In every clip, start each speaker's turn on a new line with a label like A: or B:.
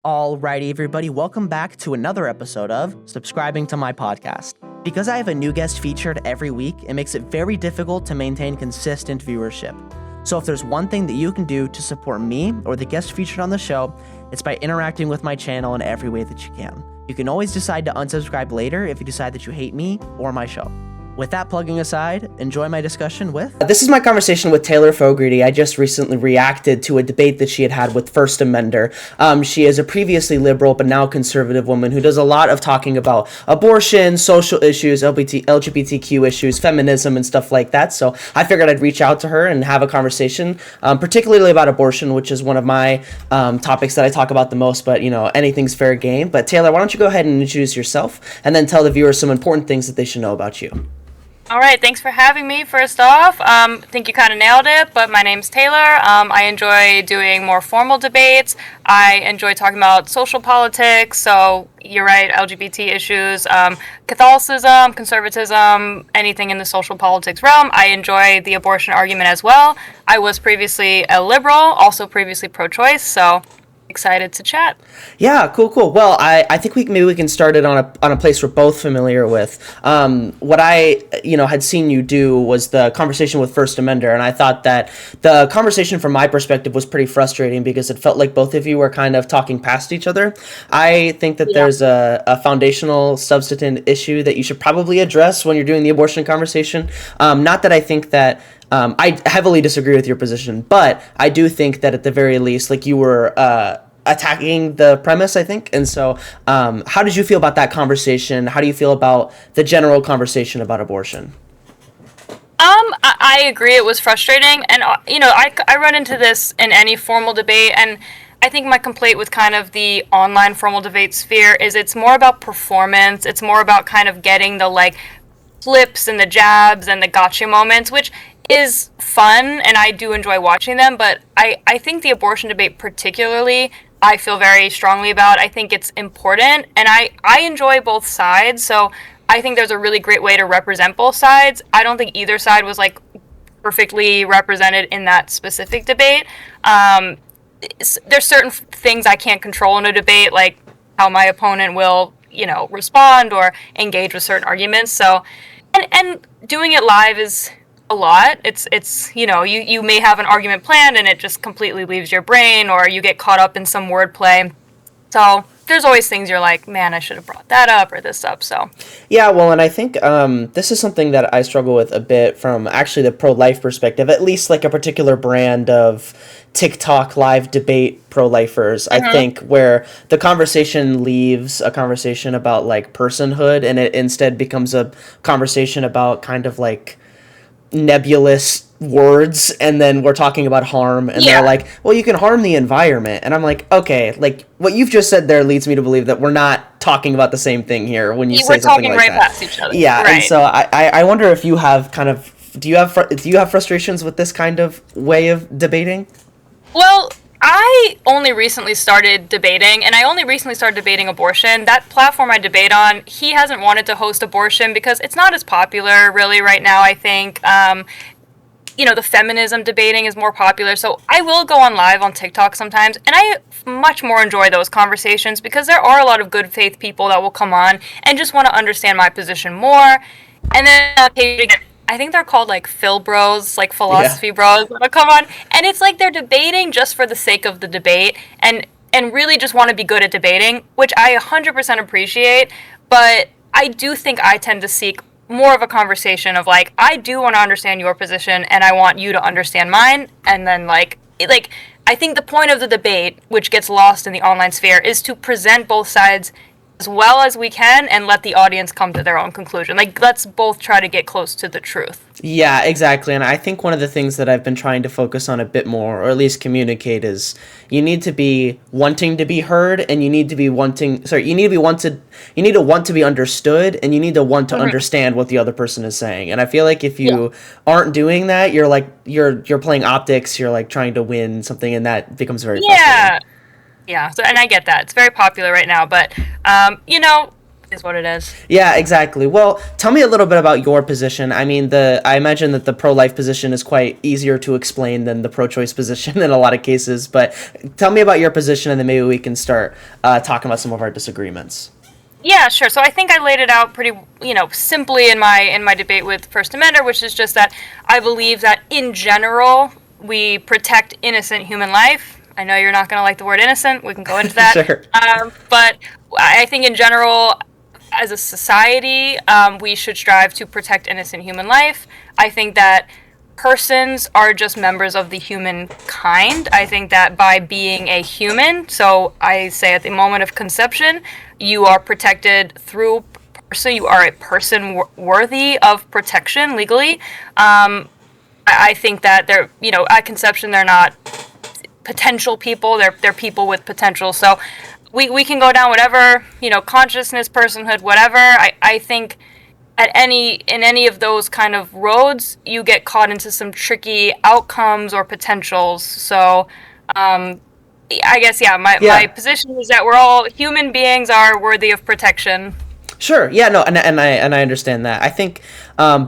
A: Alrighty, everybody, welcome back to another episode of Subscribing to My Podcast. Because I have a new guest featured every week, it makes it very difficult to maintain consistent viewership. So if there's one thing that you can do to support me or the guest featured on the show, it's by interacting with my channel in every way that you can. You can always decide to unsubscribe later if you decide that you hate me or my show. With that plugging aside, enjoy my discussion with... This is my conversation with Taylor Fogarty. I just recently reacted to a debate that she had with First Amender. She is a previously liberal but now conservative woman who does a lot of talking about abortion, social issues, LGBTQ issues, feminism, and stuff like that. So I figured I'd reach out to her and have a conversation, particularly about abortion, which is one of my topics that I talk about the most, but, you know, anything's fair game. But Taylor, why don't you go ahead and introduce yourself and then tell the viewers some important things that they should know about you.
B: All right, thanks for having me. First off, I think you kind of nailed it, but my name's Taylor. I enjoy doing more formal debates. I enjoy talking about social politics, so you're right, LGBT issues, Catholicism, conservatism, anything in the social politics realm. I enjoy the abortion argument as well. I was previously a liberal, also previously pro-choice, so excited to chat.
A: Yeah, cool. Well, I think maybe we can start it on a place we're both familiar with. What I had seen you do was the conversation with First Amender, and I thought that the conversation from my perspective was pretty frustrating because it felt like both of you were kind of talking past each other. I think that there's a foundational substantive issue that you should probably address when you're doing the abortion conversation. Not that I think that I heavily disagree with your position, but I do think that at the very least, like, you were attacking the premise, I think. And so how did you feel about that conversation? How do you feel about the general conversation about abortion?
B: I agree it was frustrating, and I run into this in any formal debate, and I think my complaint with kind of the online formal debate sphere is it's more about performance. It's more about kind of getting the, like, flips and the jabs and the gotcha moments, which is fun, and I do enjoy watching them, but I think the abortion debate particularly, I feel very strongly about. I think it's important, and I enjoy both sides, so I think there's a really great way to represent both sides. I don't think either side was, like, perfectly represented in that specific debate. There's certain things I can't control in a debate, like how my opponent will, respond or engage with certain arguments, so, and doing it live is a lot. It's you may have an argument planned and it just completely leaves your brain, or you get caught up in some wordplay. So there's always things you're like, man, I should have brought that up or this up. So
A: yeah, well, and I think this is something that I struggle with a bit from actually the pro-life perspective, at least like a particular brand of TikTok live debate pro-lifers, I think, where the conversation leaves a conversation about, like, personhood, and it instead becomes a conversation about kind of like nebulous words, and then we're talking about harm, and they're like, well, you can harm the environment, and I'm like, okay, like, what you've just said there leads me to believe that we're not talking about the same thing here when you say something like that.
B: We're talking right past each other.
A: Yeah,
B: right.
A: And so I wonder if you have kind of, do you have frustrations with this kind of way of debating?
B: Well, I only recently started debating, and I only recently started debating abortion. That platform I debate on, he hasn't wanted to host abortion because it's not as popular really right now, I think. The feminism debating is more popular, so I will go on live on TikTok sometimes, and I much more enjoy those conversations because there are a lot of good faith people that will come on and just want to understand my position more. And then I think they're called, like, Phil bros, like philosophy bros that'll come on, and it's like they're debating just for the sake of the debate and really just want to be good at debating, which I 100% appreciate, but I do think I tend to seek more of a conversation of, like, I do want to understand your position and I want you to understand mine, and then like I think the point of the debate, which gets lost in the online sphere, is to present both sides as well as we can and let the audience come to their own conclusion. Like, let's both try to get close to the truth.
A: Yeah, exactly. And I think one of the things that I've been trying to focus on a bit more, or at least communicate, is you need to be wanting to be heard, and you need to want to be understood, and you need to want to understand what the other person is saying. And I feel like if you aren't doing that, you're like, you're playing optics, you're like trying to win something, and that becomes very frustrating.
B: Yeah, so, and I get that. It's very popular right now, but, Is what it is.
A: Yeah, exactly. Well, tell me a little bit about your position. I mean, I imagine that the pro-life position is quite easier to explain than the pro-choice position in a lot of cases. But tell me about your position, and then maybe we can start talking about some of our disagreements.
B: Yeah, sure. So I think I laid it out pretty, simply in my debate with First Amendment, which is just that I believe that in general we protect innocent human life. I know you're not going to like the word innocent. We can go into that.
A: Sure.
B: But I think in general, as a society, we should strive to protect innocent human life. I think that persons are just members of the human kind. I think that by being a human, so I say at the moment of conception, you are protected through person. You are a person worthy of protection legally. I think that they're, at conception, they're not potential people. They're people with potential. So we can go down whatever, consciousness, personhood, whatever. I think in any of those kind of roads, you get caught into some tricky outcomes or potentials. So I guess, my position is that we're all human beings are worthy of protection.
A: Sure. Yeah. No. And I understand that. I think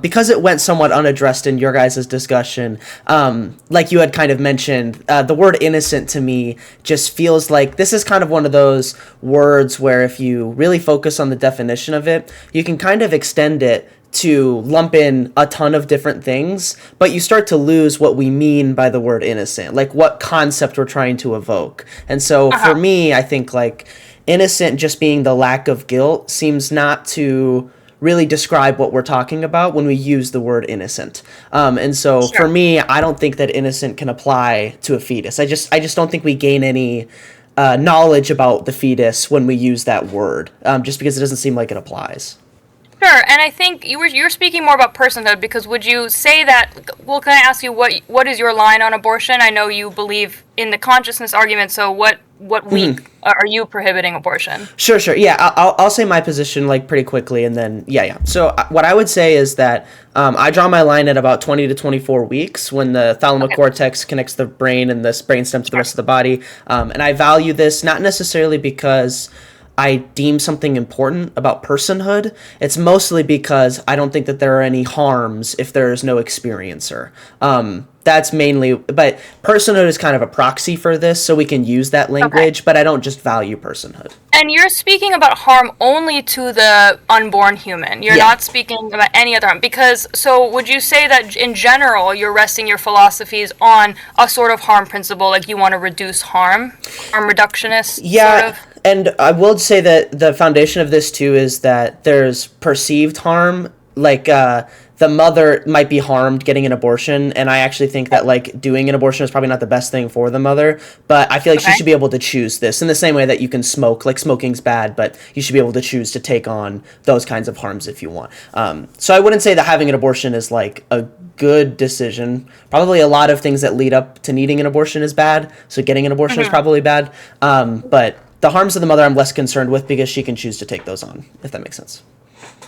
A: because it went somewhat unaddressed in your guys' discussion, like you had kind of mentioned, the word innocent to me just feels like this is kind of one of those words where if you really focus on the definition of it, you can kind of extend it to lump in a ton of different things, but you start to lose what we mean by the word innocent, like what concept we're trying to evoke. And so for me, I think like innocent just being the lack of guilt seems not to really describe what we're talking about when we use the word innocent. And so for me, I don't think that innocent can apply to a fetus. I just don't think we gain any knowledge about the fetus when we use that word, just because it doesn't seem like it applies.
B: Sure, and I think you're speaking more about personhood, because would you say that? Well, can I ask you what is your line on abortion? I know you believe in the consciousness argument, so what week are you prohibiting abortion?
A: Sure. Yeah, I'll say my position like pretty quickly, and then yeah. So what I would say is that I draw my line at about 20 to 24 weeks when the thalamocortex connects the brain and the brainstem to the rest of the body, and I value this not necessarily because I deem something important about personhood. It's mostly because I don't think that there are any harms if there is no experiencer. That's mainly, but personhood is kind of a proxy for this, so we can use that language, but I don't just value personhood.
B: And you're speaking about harm only to the unborn human. You're not speaking about any other harm. Because, so would you say that in general, you're resting your philosophies on a sort of harm principle, like you want to reduce harm reductionist sort of?
A: And I will say that the foundation of this too is that there's perceived harm, like the mother might be harmed getting an abortion, and I actually think that like doing an abortion is probably not the best thing for the mother, but I feel like she should be able to choose this in the same way that you can smoke. Like smoking's bad, but you should be able to choose to take on those kinds of harms if you want. So I wouldn't say that having an abortion is like a good decision. Probably a lot of things that lead up to needing an abortion is bad, so getting an abortion is probably bad. But the harms of the mother I'm less concerned with because she can choose to take those on, if that makes sense.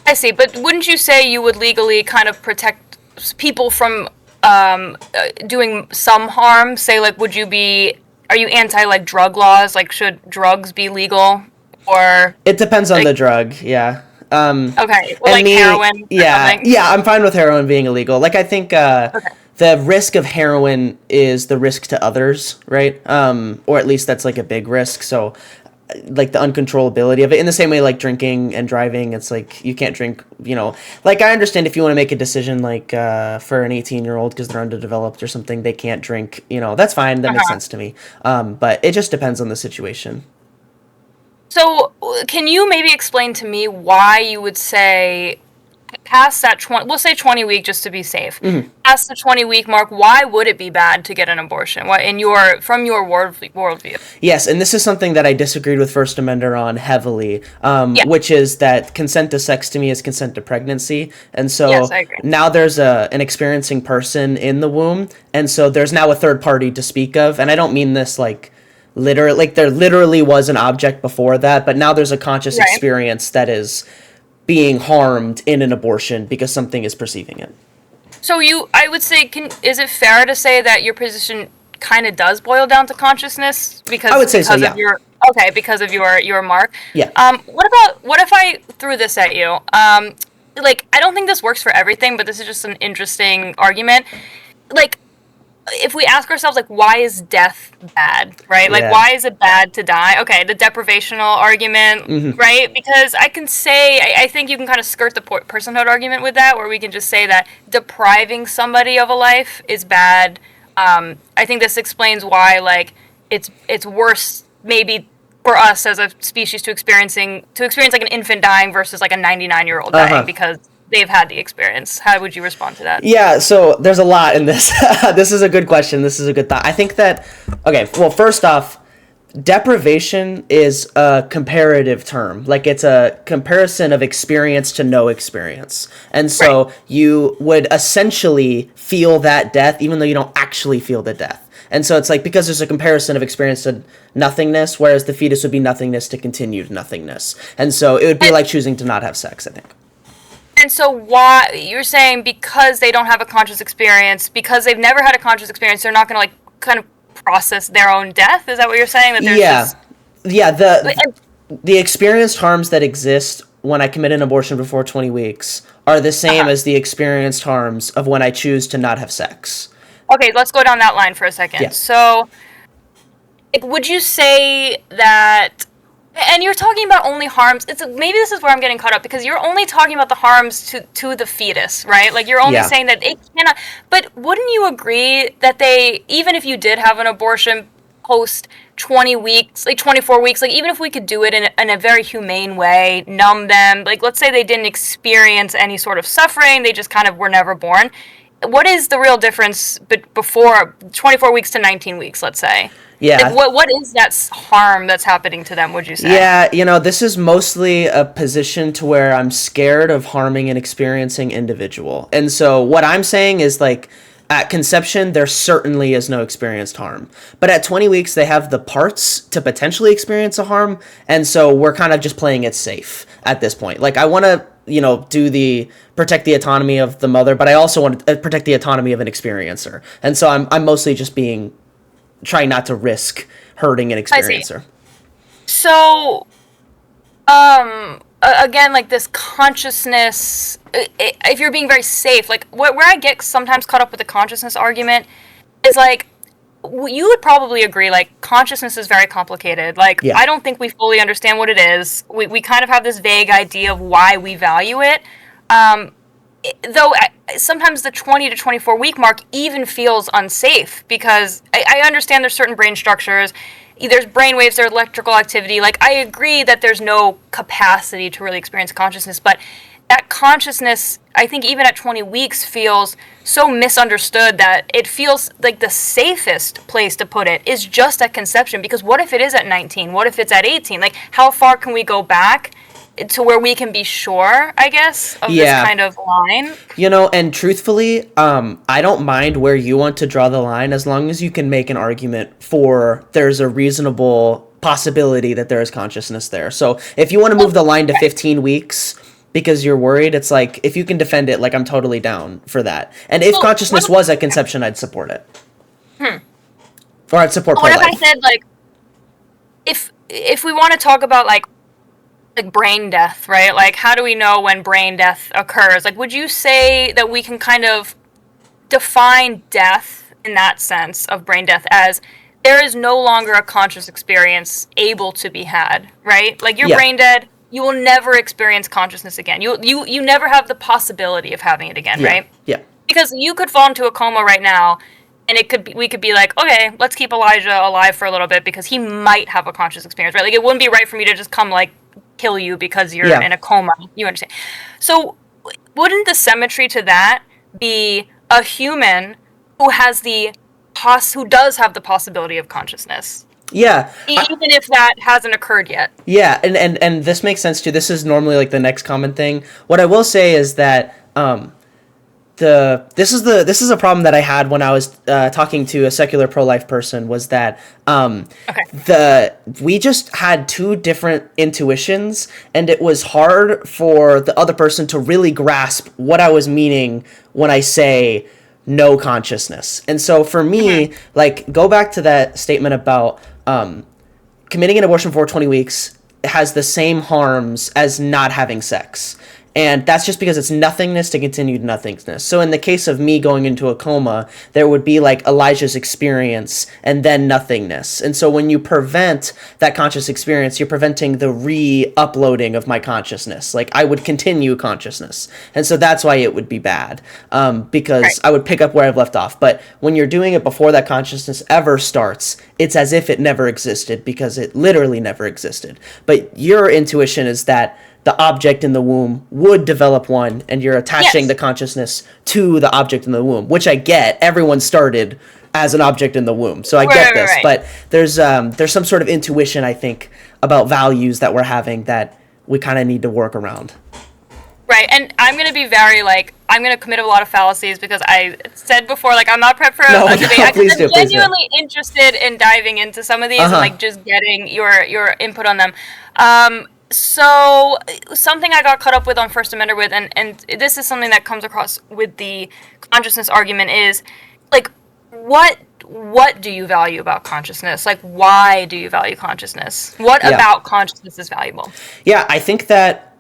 B: I see, but wouldn't you say you would legally kind of protect people from doing some harm? Say, like, are you anti, like, drug laws? Like, should drugs be legal? Or
A: it depends on the drug, yeah.
B: Okay, well, like heroin?
A: Yeah, I'm fine with heroin being illegal. Like, I think the risk of heroin is the risk to others, right? Or at least that's, like, a big risk, so like the uncontrollability of it in the same way like drinking and driving, it's like you can't drink, like I understand if you want to make a decision like for an 18-year-old because they're underdeveloped or something, they can't drink, that's fine, that makes sense to me, but it just depends on the situation.
B: So can you maybe explain to me why you would say past that 20 week just to be safe, past the 20-week mark, why would it be bad to get an abortion? What from your worldview?
A: Yes, and this is something that I disagreed with First Amender on heavily, which is that consent to sex to me is consent to pregnancy, and so
B: yes, I agree.
A: Now there's an experiencing person in the womb, and so there's now a third party to speak of, and I don't mean this like literally, like there literally was an object before that, but now there's a conscious experience that is being harmed in an abortion because something is perceiving it.
B: So I would say, is it fair to say that your position kind of does boil down to consciousness? Because
A: I would say so, yeah.
B: Okay, because of your mark.
A: Yeah.
B: What if I threw this at you? Like, I don't think this works for everything, but this is just an interesting argument. Like, if we ask ourselves, like, why is death bad, right? Like,
A: Yeah.
B: why is it bad to die? Okay, the deprivational argument, right? Because I can say, I think you can kind of skirt the personhood argument with that, where we can just say that depriving somebody of a life is bad. I think this explains why, like, it's worse maybe for us as a species to experience like an infant dying versus like a 99-year-old dying because they've had the experience. How would you respond to that?
A: Yeah, so there's a lot in this. This is a good question. This is a good thought. I think that, okay, well, first off, deprivation is a comparative term. Like, it's a comparison of experience to no experience. And so you would essentially feel that death even though you don't actually feel the death. And so it's like, because there's a comparison of experience to nothingness, whereas the fetus would be nothingness to continued nothingness. And so it would be like choosing to not have sex, I think.
B: And so why you're saying because they don't have a conscious experience, because they've never had a conscious experience, they're not going to like kind of process their own death? Is that what you're saying? That there's
A: the experienced harms that exist when I commit an abortion before 20 weeks are the same as the experienced harms of when I choose to not have sex.
B: Okay, let's go down that line for a second.
A: Yeah.
B: So, like, would you say that, and you're talking about only harms, maybe this is where I'm getting caught up, because you're only talking about the harms to the fetus, right? Like, you're only saying that it cannot, but wouldn't you agree that even if you did have an abortion post 20 weeks, like 24 weeks, like, even if we could do it in a very humane way, numb them, like, let's say they didn't experience any sort of suffering, they just kind of were never born, what is the real difference before 24 weeks to 19 weeks, let's say?
A: Yeah.
B: Like, what is that harm that's happening to them, would you say?
A: Yeah, this is mostly a position to where I'm scared of harming an experiencing individual. And so what I'm saying is, like, at conception, there certainly is no experienced harm. But at 20 weeks, they have the parts to potentially experience a harm. And so we're kind of just playing it safe at this point. Like, I want to, protect the autonomy of the mother, but I also want to protect the autonomy of an experiencer. And so I'm mostly just trying not to risk hurting an experiencer.
B: So, again, like, this consciousness, if you're being very safe, like, where I get sometimes caught up with the consciousness argument is, like, you would probably agree, like, consciousness is very complicated. Like, I don't think we fully understand what it is. We kind of have this vague idea of why we value it. Though sometimes the 20 to 24 week mark even feels unsafe, because I understand there's certain brain structures, there's brain waves, there's electrical activity. Like, I agree that there's no capacity to really experience consciousness, but that consciousness, I think even at 20 weeks, feels so misunderstood that it feels like the safest place to put it is just at conception. Because what if it is at 19? What if it's at 18? Like, how far can we go back to where we can be sure, I guess, of this kind of line?
A: And truthfully, I don't mind where you want to draw the line, as long as you can make an argument for there's a reasonable possibility that there is consciousness there. So if you want to move the line to 15 weeks because you're worried, it's like, if you can defend it, like, I'm totally down for that. And if consciousness was at conception, I'd support it. Or I'd support pro-life.
B: What if I said, like, if we want to talk about, like brain death, right? Like, how do we know when brain death occurs? Like, would you say that we can kind of define death in that sense of brain death as there is no longer a conscious experience able to be had, right? Like, you're brain dead, you will never experience consciousness again. You never have the possibility of having it again, right?
A: Yeah.
B: Because you could fall into a coma right now, and we could be like, okay, let's keep Elijah alive for a little bit because he might have a conscious experience, right? Like, it wouldn't be right for me to just come, like, kill you because you're in a coma. You understand? So wouldn't the symmetry to that be a human who does have the possibility of consciousness?
A: Yeah.
B: Even if that hasn't occurred yet.
A: Yeah, and this makes sense too. This is normally, like, the next common thing. What I will say is that this is a problem that I had when I was talking to a secular pro-life person, was that we just had two different intuitions, and it was hard for the other person to really grasp what I was meaning when I say no consciousness. And so for me, like, go back to that statement about committing an abortion for 20 weeks has the same harms as not having sex. And that's just because it's nothingness to continued nothingness. So in the case of me going into a coma, there would be like Elijah's experience and then nothingness. And so when you prevent that conscious experience, you're preventing the re-uploading of my consciousness. Like I would continue consciousness. And so that's why it would be bad, because I would pick up where I've left off. But when you're doing it before that consciousness ever starts, it's as if it never existed, because it literally never existed. But your intuition is that the object in the womb would develop one, and you're attaching the consciousness to the object in the womb, which I get. Everyone started as an object in the womb, so I get this. But there's some sort of intuition, I think, about values that we're having that we kind of need to work around.
B: Right, and I'm going to be very, like, I'm going to commit a lot of fallacies because I said before, like, I'm not prepped for a debate. I'm genuinely interested in diving into some of these and, like, just getting your input on them. So something I got caught up with on First Amendment with, and this is something that comes across with the consciousness argument, is like, what do you value about consciousness? Like, why do you value consciousness? What about consciousness is valuable?
A: Yeah, I think that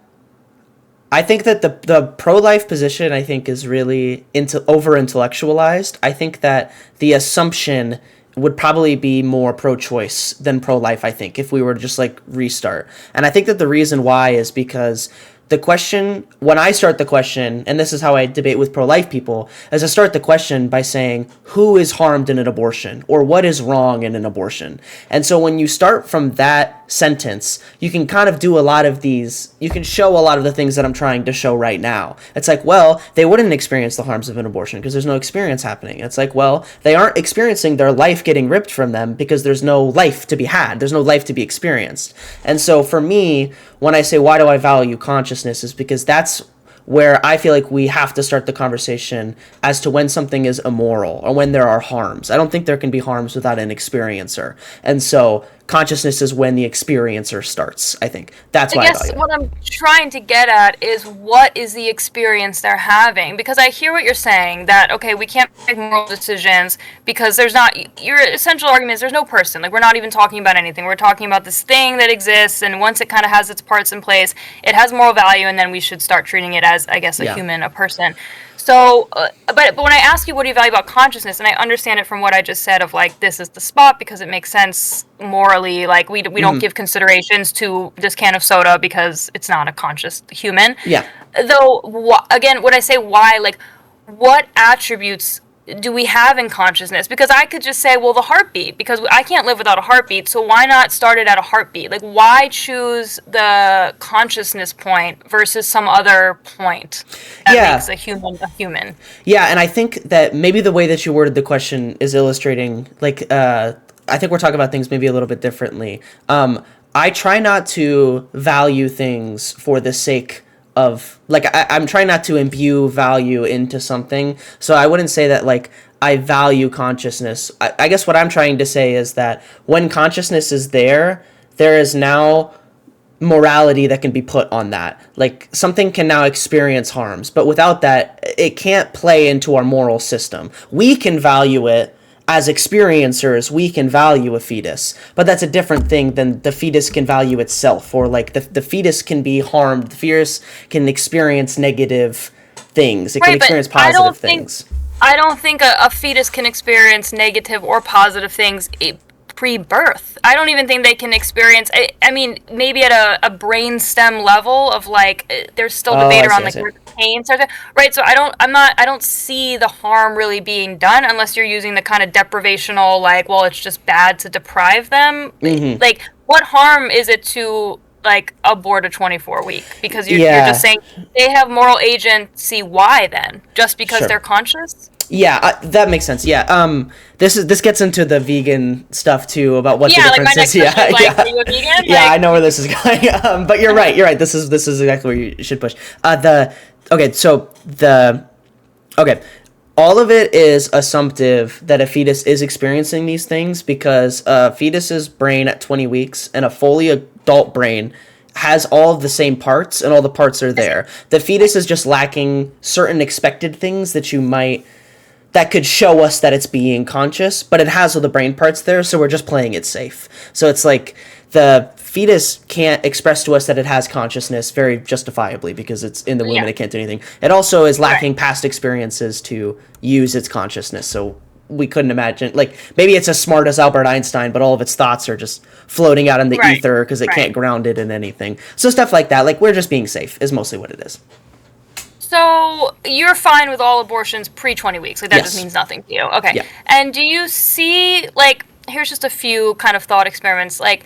A: the pro-life position, I think, is really over-intellectualized. I think that the assumption would probably be more pro-choice than pro-life, I think, if we were to just, like, restart. And I think that the reason why is because the question, when I start the question, and this is how I debate with pro-life people, is I start the question by saying, who is harmed in an abortion? Or what is wrong in an abortion? And so when you start from that sentence, you can kind of do a lot of these, you can show a lot of the things that I'm trying to show right now. It's like, well, they wouldn't experience the harms of an abortion because there's no experience happening. It's like, well, they aren't experiencing their life getting ripped from them because there's no life to be had. There's no life to be experienced. And so for me, when I say, why do I value consciousness, is because that's where I feel like we have to start the conversation as to when something is immoral or when there are harms. I don't think there can be harms without an experiencer. And so consciousness is when the experiencer starts, I think. That's why I value it.
B: What I'm trying to get at is, what is the experience they're having? Because I hear what you're saying, that, okay, we can't make moral decisions because there's not, your essential argument is there's no person. Like, we're not even talking about anything. We're talking about this thing that exists, and once it kind of has its parts in place, it has moral value, and then we should start treating it as, I guess, a human, a person. So, but when I ask you what do you value about consciousness, and I understand it from what I just said of, like, this is the spot because it makes sense morally, like, we don't give considerations to this can of soda because it's not a conscious human.
A: Yeah.
B: Though, again, when I say why, like, what attributes do we have in consciousness? Because I could just say, well, the heartbeat, because I can't live without a heartbeat, so why not start it at a heartbeat? Like, why choose the consciousness point versus some other point that makes a human a human?
A: Yeah, and I think that maybe the way that you worded the question is illustrating, like, I think we're talking about things maybe a little bit differently. I try not to value things for the sake of, like, I'm trying not to imbue value into something. So I wouldn't say that, like, I value consciousness. I guess what I'm trying to say is that when consciousness is there is now morality that can be put on that. Like, something can now experience harms, but without that, it can't play into our moral system. We can value it. As experiencers, we can value a fetus, but that's a different thing than the fetus can value itself, or, like, the fetus can be harmed, the fetus can experience negative things, it can experience positive things.
B: I don't think a fetus can experience negative or positive things pre-birth. I don't even think they can experience, I mean, maybe at a brain stem level of, like, there's still debate around, like, where pain starts, right? So I don't see the harm really being done unless you're using the kind of deprivational, like, well, it's just bad to deprive them. Like, what harm is it to, like, abort a 24-week? Because you're just saying they have moral agency. Why then? Just because they're conscious?
A: Yeah, that makes sense. Yeah, this gets into the vegan stuff too, about what the difference is. Are you a vegan? Yeah, I know where this is going. But you're right. This is exactly where you should push. All of it is assumptive that a fetus is experiencing these things because a fetus's brain at 20 weeks and a fully adult brain has all of the same parts, and all the parts are there. The fetus is just lacking certain expected things that could show us that it's being conscious, but it has all the brain parts there, so we're just playing it safe. So it's like the fetus can't express to us that it has consciousness very justifiably because it's in the womb and it can't do anything. It also is lacking past experiences to use its consciousness. So we couldn't imagine, like, maybe it's as smart as Albert Einstein, but all of its thoughts are just floating out in the ether because it can't ground it in anything. So stuff like that, like, we're just being safe is mostly what it is.
B: So you're fine with all abortions pre-20 weeks. Like, that just means nothing to you. Okay.
A: Yeah.
B: And do you see, like, here's just a few kind of thought experiments. Like,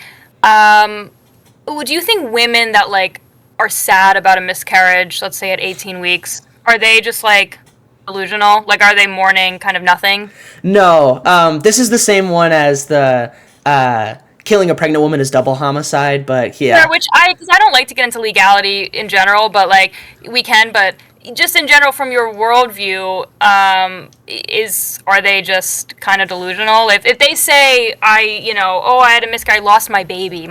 B: would you think women that, like, are sad about a miscarriage, let's say at 18 weeks, are they just, like, delusional? Like, are they mourning kind of nothing?
A: No. This is the same one as the killing a pregnant woman is double homicide, but yeah.
B: Sure, because I don't like to get into legality in general, but, like, we can, but just in general from your worldview, are they just kind of delusional? If they say, I had a miscarriage, I lost my baby's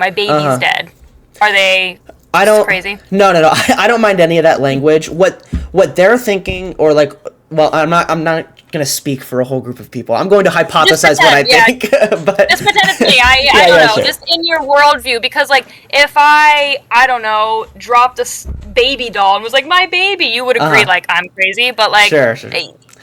B: dead, are they crazy?
A: No. I don't mind any of that language. What they're thinking, or like, well, I'm not going to speak for a whole group of people. I'm going to hypothesize what I think. But
B: just pretend it's me. I don't know. Sure. Just in your worldview, because, like, if I don't know, dropped a baby doll and was like, my baby, you would agree, like, I'm crazy. But, like,
A: sure.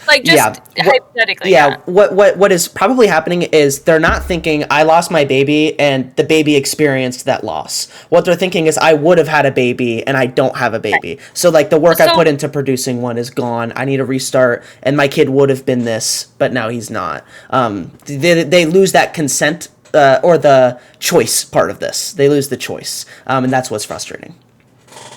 B: Like, just hypothetically.
A: What is probably happening is they're not thinking, I lost my baby and the baby experienced that loss. What they're thinking is, I would have had a baby and I don't have a baby. Right. So, like, the work I put into producing one is gone. I need to restart, and my kid would have been this, but now he's not. They lose that consent or the choice part of this. They lose the choice, and that's what's frustrating.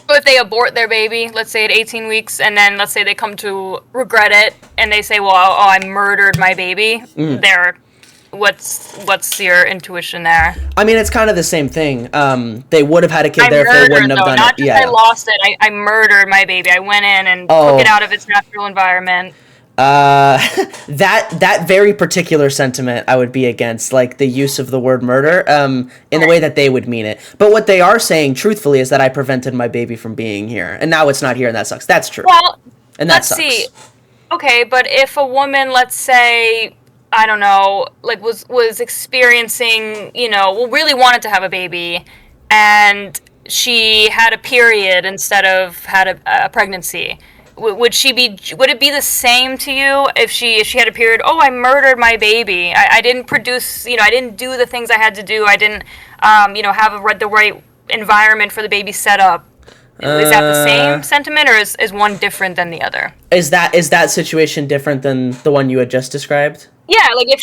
B: So if they abort their baby, let's say at 18 weeks, and then let's say they come to regret it, and they say, well, I murdered my baby, what's your intuition there?
A: I mean, it's kind of the same thing. They would have had a kid there if they wouldn't have done
B: not
A: it.
B: Just I lost it, I murdered my baby. I went in and took it out of its natural environment.
A: That very particular sentiment I would be against, like the use of the word murder in the way that they would mean it. But what they are saying truthfully is that I prevented my baby from being here, and now it's not here, and that sucks. That's true.
B: Well,
A: and that
B: let's
A: sucks.
B: See. Okay, but if a woman, let's say, I don't know, like was experiencing, really wanted to have a baby, and she had a period instead of had a pregnancy, would it be the same to you if she had a period? Oh, I murdered my baby. I didn't produce, I didn't do the things I had to do. I didn't, have the right environment for the baby set up. Is that the same sentiment, or is one different than the other?
A: Is that situation different than the one you had just described?
B: Yeah, like is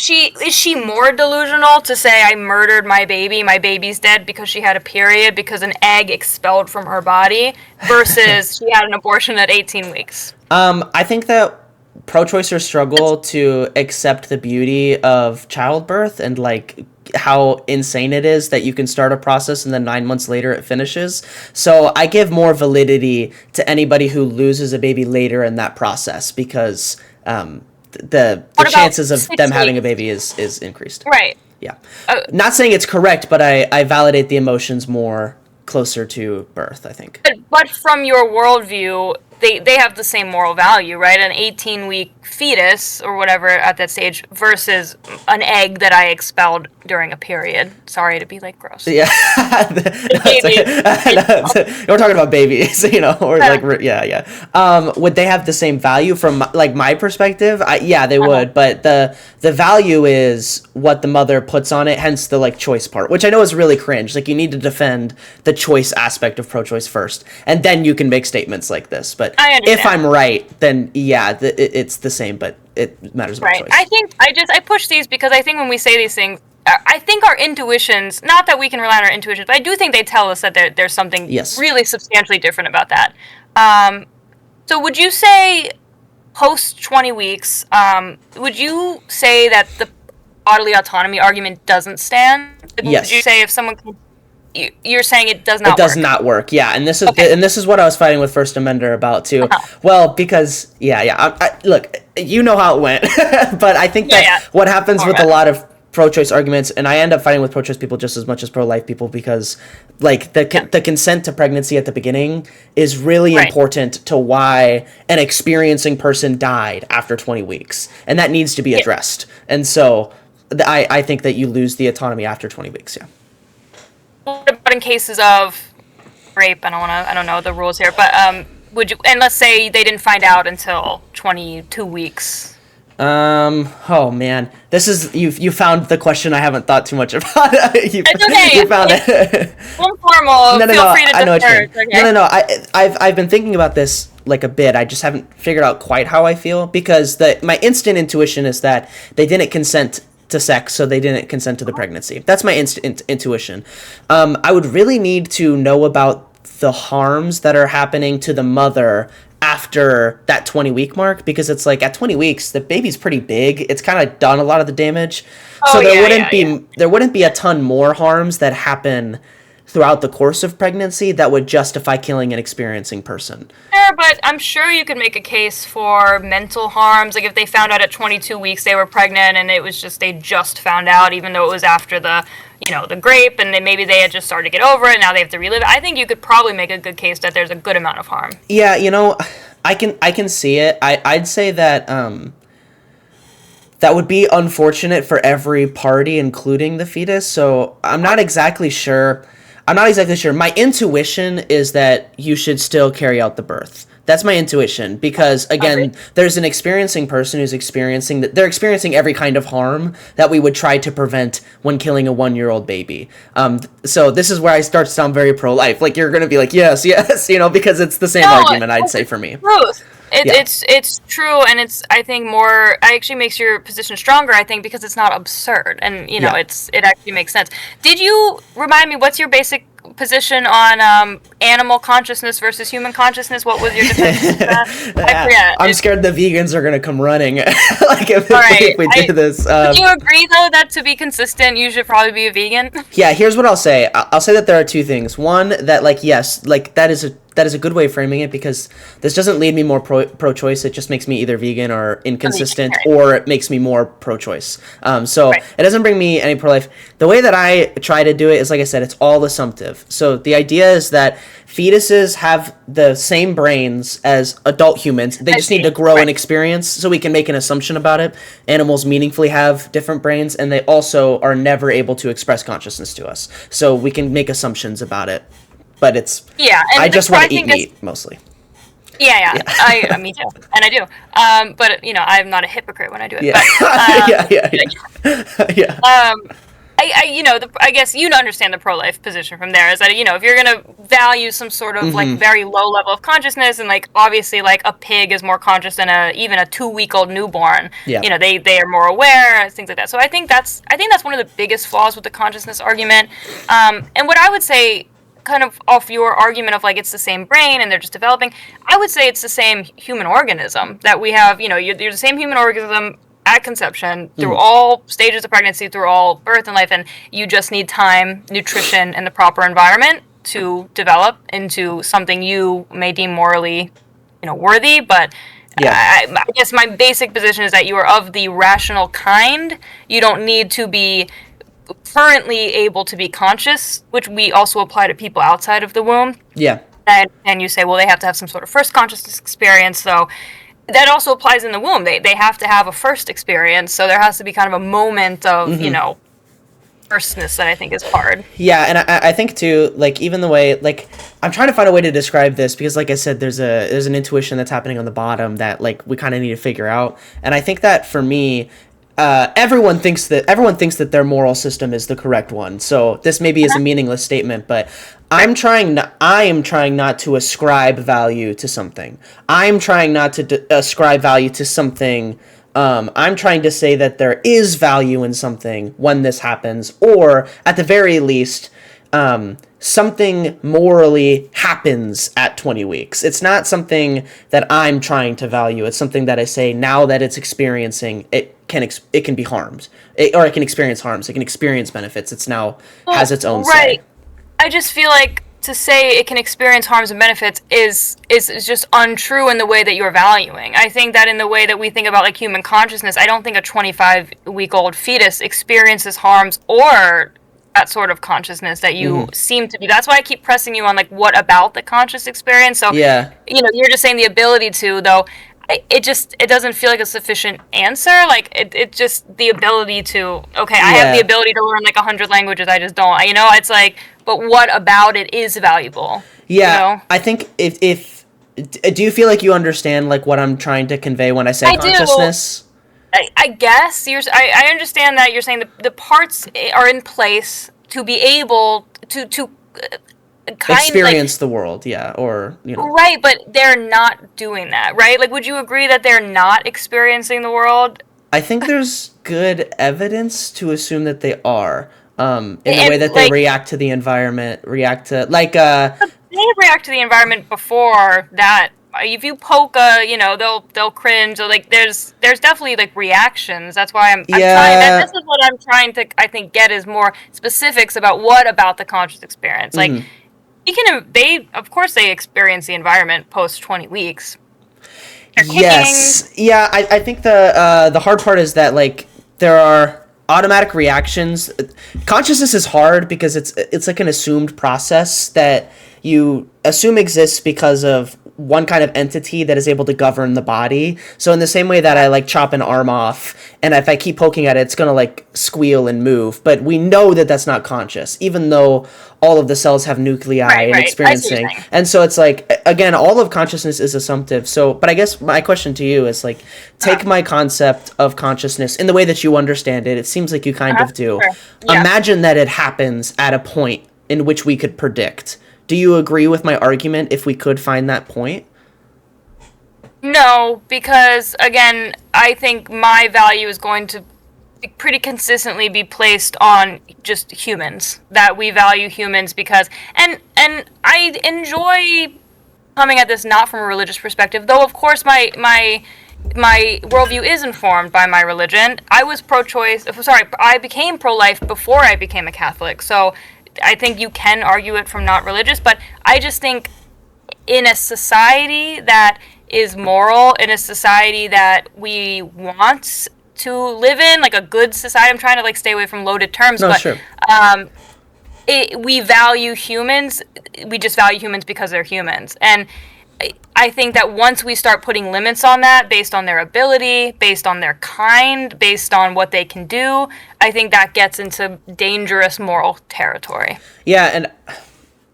B: she more delusional to say I murdered my baby's dead because she had a period, because an egg expelled from her body, versus she had an abortion at 18 weeks?
A: I think that pro-choicers struggle to accept the beauty of childbirth and, like, how insane it is that you can start a process and then 9 months later it finishes. So I give more validity to anybody who loses a baby later in that process, because the chances of them having a baby is increased.
B: Right.
A: Yeah. Not saying it's correct, but I validate the emotions more closer to birth, I think.
B: But from your worldview, they have the same moral value, right? An 18-week fetus or whatever at that stage versus an egg that I expelled during a period. Sorry to be, like, gross.
A: Yeah. We're talking about babies, or like, would they have the same value from, like, my perspective? Yeah, they would, but the value is what the mother puts on it, hence the, like, choice part, which I know is really cringe. Like, you need to defend the choice aspect of pro-choice first, and then you can make statements like this. But if I'm right, then yeah, it's the same, but it matters about choice.
B: I think I push these because I think when we say these things, I think our intuitions, not that we can rely on our intuitions, but I do think they tell us that there's something really substantially different about that. So would you say post 20 weeks, would you say that the bodily autonomy argument doesn't stand?
A: Yes.
B: Would you say if someone can... You're saying it does not work.
A: It does not work, yeah. And this is what I was fighting with First Amender about, too. Well, because, look, you know how it went. But I think that what happens with a lot of pro-choice arguments, and I end up fighting with pro-choice people just as much as pro-life people, because, like, the consent to pregnancy at the beginning is really important to why an experiencing person died after 20 weeks. And that needs to be addressed. And so I think that you lose the autonomy after 20 weeks, yeah.
B: in cases of rape, I don't know the rules here, but would you? And let's say they didn't find out until 22 weeks.
A: Oh man, this is you found the question I haven't thought too much about.
B: It's okay.
A: You found it.
B: Informal.
A: No,
B: Feel free to
A: I know what you mean.
B: okay?
A: No. I've been thinking about this like a bit. I just haven't figured out quite how I feel because my instant intuition is that they didn't consent to sex, so they didn't consent to the pregnancy. That's my instant intuition. I would really need to know about the harms that are happening to the mother after that 20-week mark, because it's like at 20 weeks the baby's pretty big, it's kind of done a lot of the damage. So there wouldn't be a ton more harms that happen throughout the course of pregnancy that would justify killing an experiencing person.
B: Sure, but I'm sure you could make a case for mental harms. Like if they found out at 22 weeks they were pregnant and it was just they just found out, even though it was after the grape, and then maybe they had just started to get over it, now they have to relive it. I think you could probably make a good case that there's a good amount of harm.
A: Yeah, I can see it. I'd say that that would be unfortunate for every party, including the fetus. So I'm not exactly sure. My intuition is that you should still carry out the birth. That's my intuition, because again, there's an experiencing person who's they're experiencing every kind of harm that we would try to prevent when killing a 1-year-old baby. So this is where I start to sound very pro-life. Like you're going to be like, yes, because it's the same argument, I'd say, for me.
B: Truth. It's true, and it's, I think, it actually makes your position stronger, I think, because it's not absurd, and it actually makes sense. Did you remind me, what's your basic position on animal consciousness versus human consciousness? What was your defense? I forget.
A: I'm scared the vegans are gonna come running. If we do this.
B: Do you agree though that to be consistent, you should probably be a vegan?
A: Yeah. Here's what I'll say. I'll say that there are two things. One, that yes, that is a good way of framing it, because this doesn't lead me more pro-choice. It just makes me either vegan or inconsistent, or it makes me more pro-choice. It doesn't bring me any pro-life. The way that I try to do it is, like I said, it's all assumptive. So the idea is that fetuses have the same brains as adult humans. They just need to grow and experience, so we can make an assumption about it. Animals meaningfully have different brains, and they also are never able to express consciousness to us. So we can make assumptions about it. But it's, I just want to eat meat, mostly.
B: Yeah. Me too, and I do. But I'm not a hypocrite when I do it.
A: Yeah.
B: But, I guess you understand the pro-life position from there, is that, if you're going to value some sort of like very low level of consciousness, and like obviously like a pig is more conscious than even a 2-week-old newborn, they are more aware, things like that. So I think that's one of the biggest flaws with the consciousness argument. And what I would say, kind of off your argument of like it's the same brain and they're just developing, I would say it's the same human organism that we have. You're the same human organism at conception, through all stages of pregnancy, through all birth and life, and you just need time, nutrition, and the proper environment to develop into something you may deem morally, worthy. But I guess my basic position is that you are of the rational kind. You don't need to be currently able to be conscious, which we also apply to people outside of the womb.
A: Yeah.
B: And you say, well, they have to have some sort of first consciousness experience, so that also applies in the womb. They have to have a first experience, so there has to be kind of a moment of, firstness that I think is hard.
A: Yeah, and I think too, like, even the way, like, I'm trying to find a way to describe this, because like I said, there's an intuition that's happening on the bottom that like we kind of need to figure out. And I think that for me, everyone thinks that their moral system is the correct one. So this maybe is a meaningless statement, but I am trying not to ascribe value to something. I'm trying not to ascribe value to something. I'm trying to say that there is value in something when this happens, or at the very least, something morally happens at 20 weeks. It's not something that I'm trying to value. It's something that I say, now that it's experiencing, it can be harmed, or it can experience harms. It can experience benefits. It's now has its own say.
B: I just feel like to say it can experience harms and benefits is just untrue in the way that you're valuing. I think that in the way that we think about like human consciousness, I don't think a 25-week-old fetus experiences harms or that sort of consciousness that you seem to be. That's why I keep pressing you on like what about the conscious experience. So you're just saying the ability to, though it doesn't feel like a sufficient answer. Like it just the ability to okay, I have the
A: Yeah.
B: ability to learn like 100 languages. I just don't. You know, it's like, but what about it is valuable? You
A: Yeah,
B: know,
A: I think if do you feel like you understand like what I'm trying to convey when I say
B: I do.
A: consciousness?
B: I guess I understand that you're saying the parts are in place to be able to kind like
A: Experience the world, yeah, or
B: right, but they're not doing that, right? Like, would you agree that they're not experiencing the world?
A: I think there's good evidence to assume that they are, in the way
B: And
A: that they
B: like
A: react to the environment, react to
B: they react to the environment before that. If you poke a, you know, they'll cringe. Or like there's definitely like reactions. That's why I'm trying. That this
A: yeah.
B: is what I'm trying to I think get is more specifics about what about the conscious experience. Like
A: Mhm.
B: you can they of course they experience the environment post 20 weeks. They're kicking.
A: Yes. Yeah, I think the hard part is that like there are automatic reactions. Consciousness is hard because it's like an assumed process that you assume exists because of one kind of entity that is able to govern the body. So in the same way that I like chop an arm off and if I keep poking at it it's going to like squeal and move, but we know that that's not conscious even though all of the cells have nuclei
B: Right,
A: and
B: right. I see what you're
A: experiencing.
B: saying.
A: And so it's like again all of consciousness is assumptive. So but I guess my question to you is like
B: Uh-huh.
A: take my concept of consciousness in the way that you understand it. It seems like you kind
B: Uh-huh.
A: of do.
B: Sure. Yeah.
A: Imagine that it happens at a point in which we could predict. Do you agree with my argument if we could find that point?
B: No, because again, I think my value is going to pretty consistently be placed on just humans. That we value humans because and I enjoy coming at this not from a religious perspective, though of course my worldview is informed by my religion. I was pro-choice. Sorry, I became pro-life before I became a Catholic. So I think you can argue it from not religious, but I just think in a society that is moral, in a society that we want to live in, like a good society. I'm trying to like stay away from loaded terms,
A: No,
B: but
A: sure.
B: um, we value humans. We just value humans because they're humans, and I think that once we start putting limits on that, based on their ability, based on their kind, based on what they can do, I think that gets into dangerous moral territory.
A: Yeah, and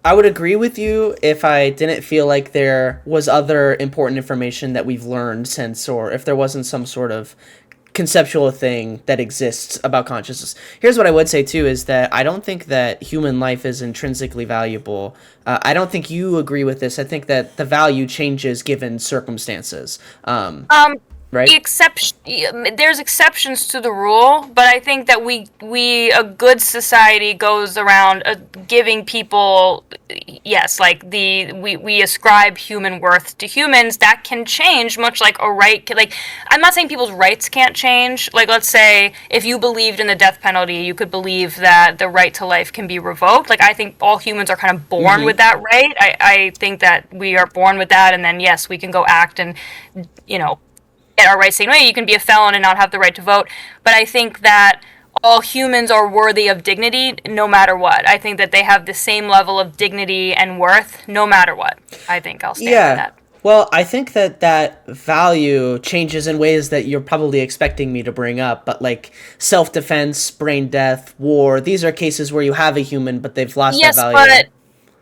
A: I would agree with you if I didn't feel like there was other important information that we've learned since, or if there wasn't some sort of conceptual thing that exists about consciousness. Here's what I would say too is that I don't think that human life is intrinsically valuable. I don't think you agree with this. I think that the value changes given circumstances.
B: Um,
A: Right?
B: there's exceptions to the rule, but I think that we a good society goes around giving people yes, like we ascribe human worth to humans that can change, much like a right. Like I'm not saying people's rights can't change. Like let's say if you believed in the death penalty, you could believe that the right to life can be revoked. Like I think all humans are kind of born
A: Mm-hmm.
B: with that right. I think that we are born with that, and then yes, we can go act and you know get our rights taken away. You can be a felon and not have the right to vote. But I think that all humans are worthy of dignity no matter what. I think that they have the same level of dignity and worth no matter what. I think I'll stand by
A: Yeah.
B: that.
A: Well, I think that that value changes in ways that you're probably expecting me to bring up, but like self-defense, brain death, war, these are cases where you have a human, but they've lost that
B: Yes,
A: value.
B: but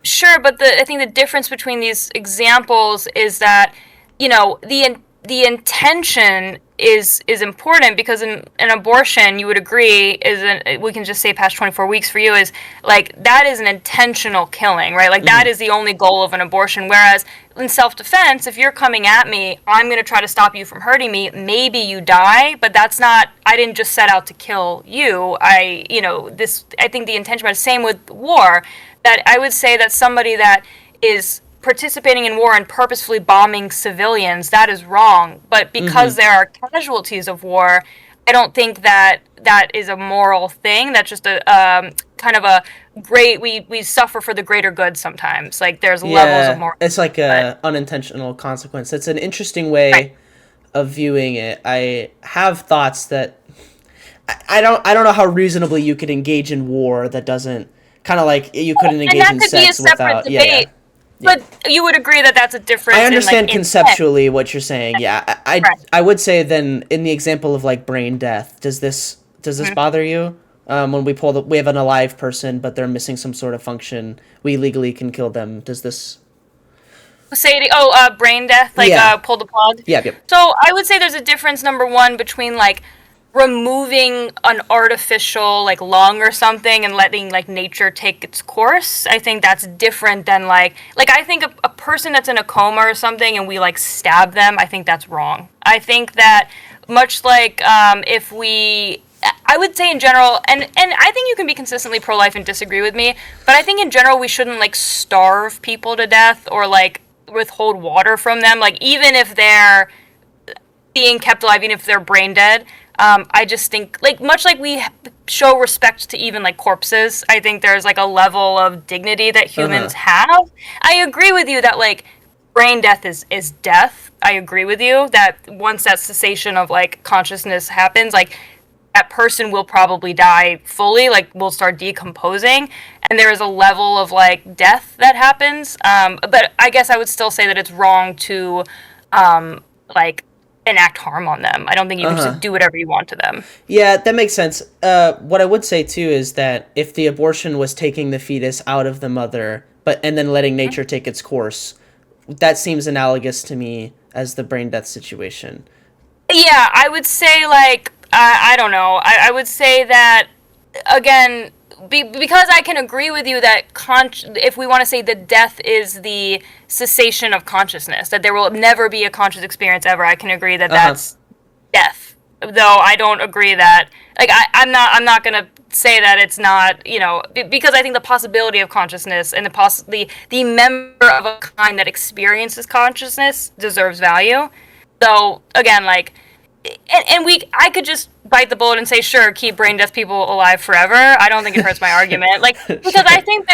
B: sure, but I think the difference between these examples is that you know the intention is important because in an abortion you would agree is we can just say past 24 weeks for you is like that is an intentional killing, right? Like that
A: Mm-hmm.
B: is the only goal of an abortion, whereas in self-defense if you're coming at me I'm going to try to stop you from hurting me, maybe you die, but that's not, I didn't just set out to kill you. I think the intention, but same with war, that I would say that somebody that is participating in war and purposefully bombing civilians, that is wrong. But because
A: Mm-hmm.
B: there are casualties of war, I don't think that that is a moral thing. That's just a kind of a great. We suffer for the greater good sometimes. Like there's levels of
A: Yeah,
B: moral,
A: it's like
B: but
A: a unintentional consequence. It's an interesting
B: right.
A: way of viewing it. I have thoughts that I don't know how reasonably you could engage in war that doesn't kind of like you couldn't
B: And
A: engage
B: that
A: in
B: could be a
A: sex
B: separate
A: without yeah, yeah.
B: debate. But you would agree that that's a difference.
A: I understand
B: in,
A: conceptually what you're saying. Yeah,
B: Right.
A: I would say then in the example of like brain death, does this bother you? When we have an alive person, but they're missing some sort of function, we legally can kill them. Does this?
B: Brain death, pull the plug.
A: Yeah. Yep.
B: So I would say there's a difference, number one, between like removing an artificial like lung or something and letting like nature take its course. I think that's different than like I think a person that's in a coma or something and we like stab them, I think that's wrong. I think that much like if we I would say in general, and I think you can be consistently pro-life and disagree with me, but I think in general we shouldn't like starve people to death or like withhold water from them, like even if they're being kept alive, even if they're brain dead. I just think, like, much like we show respect to even, like, corpses, I think there's, like, a level of dignity that humans have. I agree with you that, like, brain death is death. I agree with you that once that cessation of, like, consciousness happens, like, that person will probably die fully, like, will start decomposing, and there is a level of, like, death that happens. But I guess I would still say that it's wrong to, like, enact harm on them. I don't think you can just do whatever you want to them.
A: Yeah, that makes sense. What I would say too is that if the abortion was taking the fetus out of the mother, and then letting nature take its course, that seems analogous to me as the brain death situation.
B: Yeah, I would say like I don't know. I would say that again because I can agree with you that if we want to say that death is the cessation of consciousness, that there will never be a conscious experience ever, I can agree that that's death. Though I don't agree that, like, I'm not gonna say that it's not, because I think the possibility of consciousness and the member of a kind that experiences consciousness deserves value. So again, like, I could just bite the bullet and say, sure, keep brain death people alive forever. I don't think it hurts my argument. Like, because I think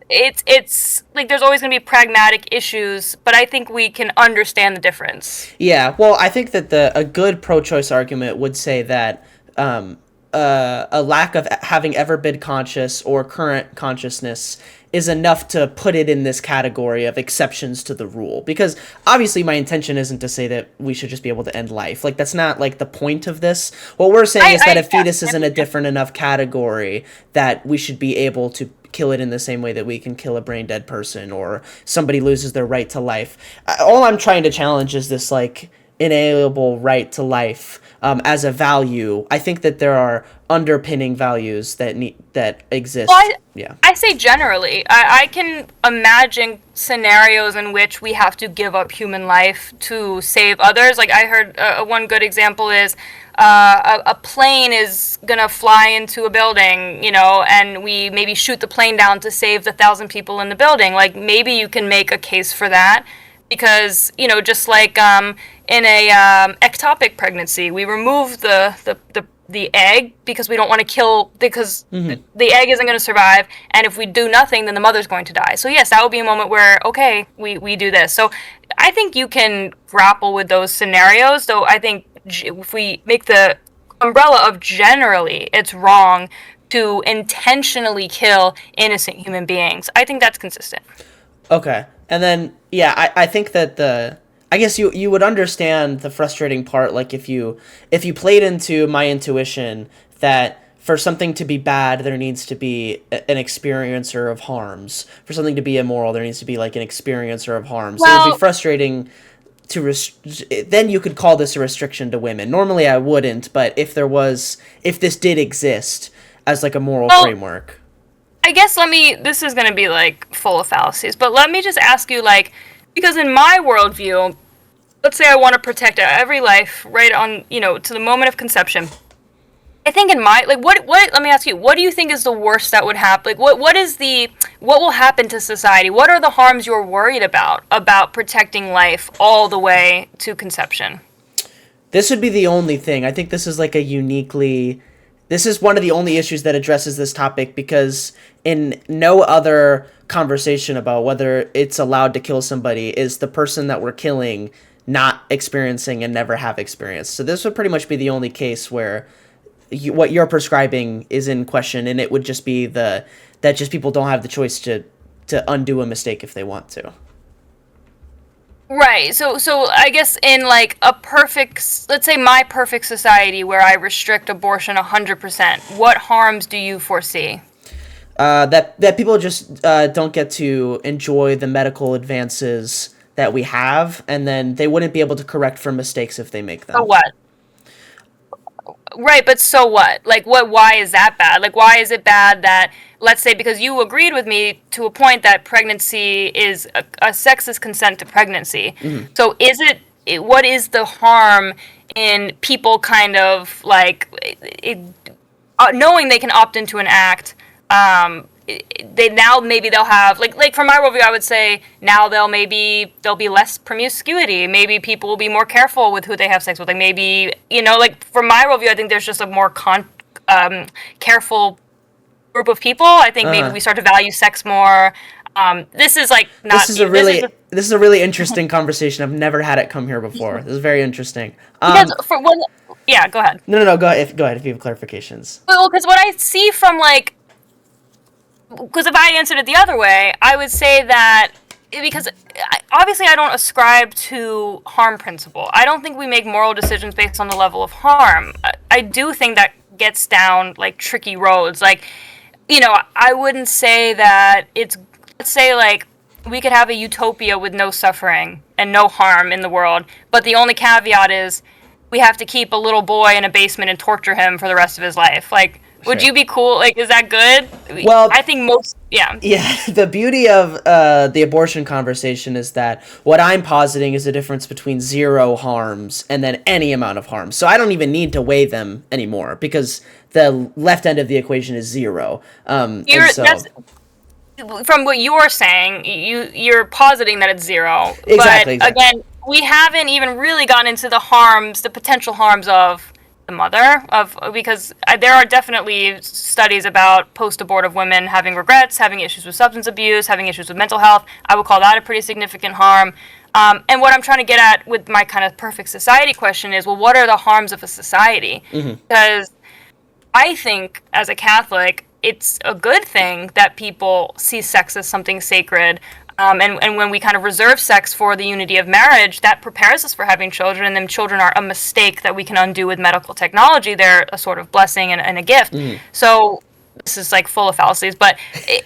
B: it's like there's always going to be pragmatic issues, but I think we can understand the difference.
A: Yeah, well, I think that a good pro-choice argument would say that a lack of having ever been conscious or current consciousness is enough to put it in this category of exceptions to the rule. Because obviously my intention isn't to say that we should just be able to end life. Like, that's not like the point of this. What we're saying is that a fetus is in a different enough category that we should be able to kill it in the same way that we can kill a brain dead person or somebody loses their right to life. All I'm trying to challenge is this like inalienable right to life as a value. I think that there are underpinning values that exist.
B: Well, I say generally. I can imagine scenarios in which we have to give up human life to save others. Like, I heard one good example is a plane is gonna fly into a building, and we maybe shoot the plane down to save the 1,000 people in the building. Like, maybe you can make a case for that. Because, just like in a ectopic pregnancy, we remove the egg because we don't want to kill, because the egg isn't going to survive, and if we do nothing, then the mother's going to die. So yes, that would be a moment where, okay, we do this. So I think you can grapple with those scenarios, though I think if we make the umbrella of generally it's wrong to intentionally kill innocent human beings, I think that's consistent.
A: Okay. And then, yeah, I think that I guess you would understand the frustrating part, like if you played into my intuition that for something to be bad, there needs to be an experiencer of harms. For something to be immoral, there needs to be like an experiencer of harms. Well, it would be frustrating then you could call this a restriction to women. Normally I wouldn't, but if this did exist as like a moral framework.
B: I guess this is going to be, like, full of fallacies, but let me just ask you, like, because in my worldview, let's say I want to protect every life right on, to the moment of conception. I think in my, like, let me ask you, what do you think is the worst that would happen? Like, what will happen to society? What are the harms you're worried about protecting life all the way to conception?
A: This would be the only thing. I think this is, like, this is one of the only issues that addresses this topic, because in no other conversation about whether it's allowed to kill somebody is the person that we're killing not experiencing and never have experienced. So this would pretty much be the only case where what you're prescribing is in question, and it would just be that just people don't have the choice to undo a mistake if they want to.
B: Right. So I guess in like a perfect, let's say my perfect society where I restrict abortion 100%, what harms do you foresee?
A: That people just don't get to enjoy the medical advances that we have, and then they wouldn't be able to correct for mistakes if they make them.
B: So what? Right, but so what? Like, what? Why is that bad? Like, why is it bad that, let's say, because you agreed with me to a point that pregnancy is a sexist consent to pregnancy.
A: Mm-hmm.
B: So, what is the harm in people kind of like knowing they can opt into an act? They now maybe they'll have like from my worldview, I would say now there'll be less promiscuity. Maybe people will be more careful with who they have sex with. Like maybe like from my worldview, I think there's just a more careful group of people. I think maybe we start to value sex more. This is like not.
A: This is a really interesting conversation. I've never had it come here before. This is very interesting.
B: Because yeah, go ahead.
A: No. Go ahead if you have clarifications.
B: Well, because what I see from because if I answered it the other way, I would say that because obviously I don't ascribe to harm principle. I don't think we make moral decisions based on the level of harm. I do think that gets down like tricky roads. Like, I wouldn't say that let's say like we could have a utopia with no suffering and no harm in the world, but the only caveat is we have to keep a little boy in a basement and torture him for the rest of his life. Like, would you be cool? Like, is that good?
A: Well,
B: I think yeah.
A: Yeah, the beauty of the abortion conversation is that what I'm positing is a difference between zero harms and then any amount of harm. So I don't even need to weigh them anymore because the left end of the equation is zero. From
B: what you're saying, you're positing that it's zero.
A: Exactly.
B: Again, we haven't even really gotten into the potential harms of the mother because there are definitely studies about post-abortive women having regrets, having issues with substance abuse, having issues with mental health. I would call that a pretty significant harm. And what I'm trying to get at with my kind of perfect society question is, well, what are the harms of a society?
A: Mm-hmm.
B: Because I think as a Catholic, it's a good thing that people see sex as something sacred. And when we kind of reserve sex for the unity of marriage, that prepares us for having children, and then children are a mistake that we can undo with medical technology. They're a sort of blessing and a gift. Mm. So this is like full of fallacies, but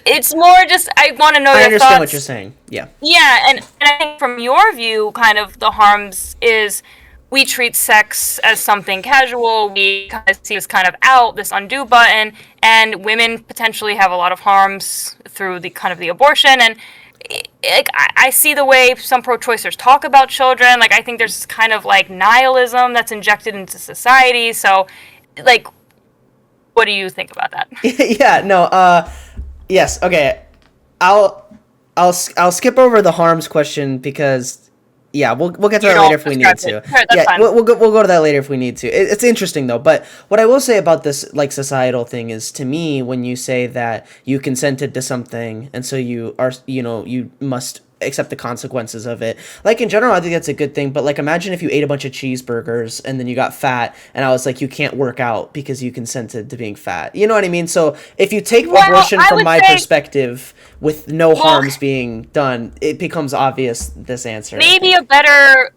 B: it's more just I want to know your thoughts. I understand
A: what you're saying. Yeah.
B: Yeah, and I think from your view, kind of the harms is we treat sex as something casual. We kind of see this kind of out, this undo button, and women potentially have a lot of harms through the kind of the abortion. And like I see the way some pro-choicers talk about children. Like I think there's kind of like nihilism that's injected into society. So, like, what do you think about that?
A: Yeah. No. Yes. Okay. I'll skip over the harms question because. Yeah, we'll get to that later if we need to.
B: Sure, that's fine.
A: We'll go to that later if we need to. It's interesting though. But what I will say about this like societal thing is, to me, when you say that you consented to something and so you are you must accept the consequences of it. Like in general, I think that's a good thing. But like, imagine if you ate a bunch of cheeseburgers and then you got fat, and I was like, you can't work out because you consented to being fat. You know what I mean? So if you take abortion from my perspective, with no harms being done, it becomes obvious this answer.
B: Maybe a better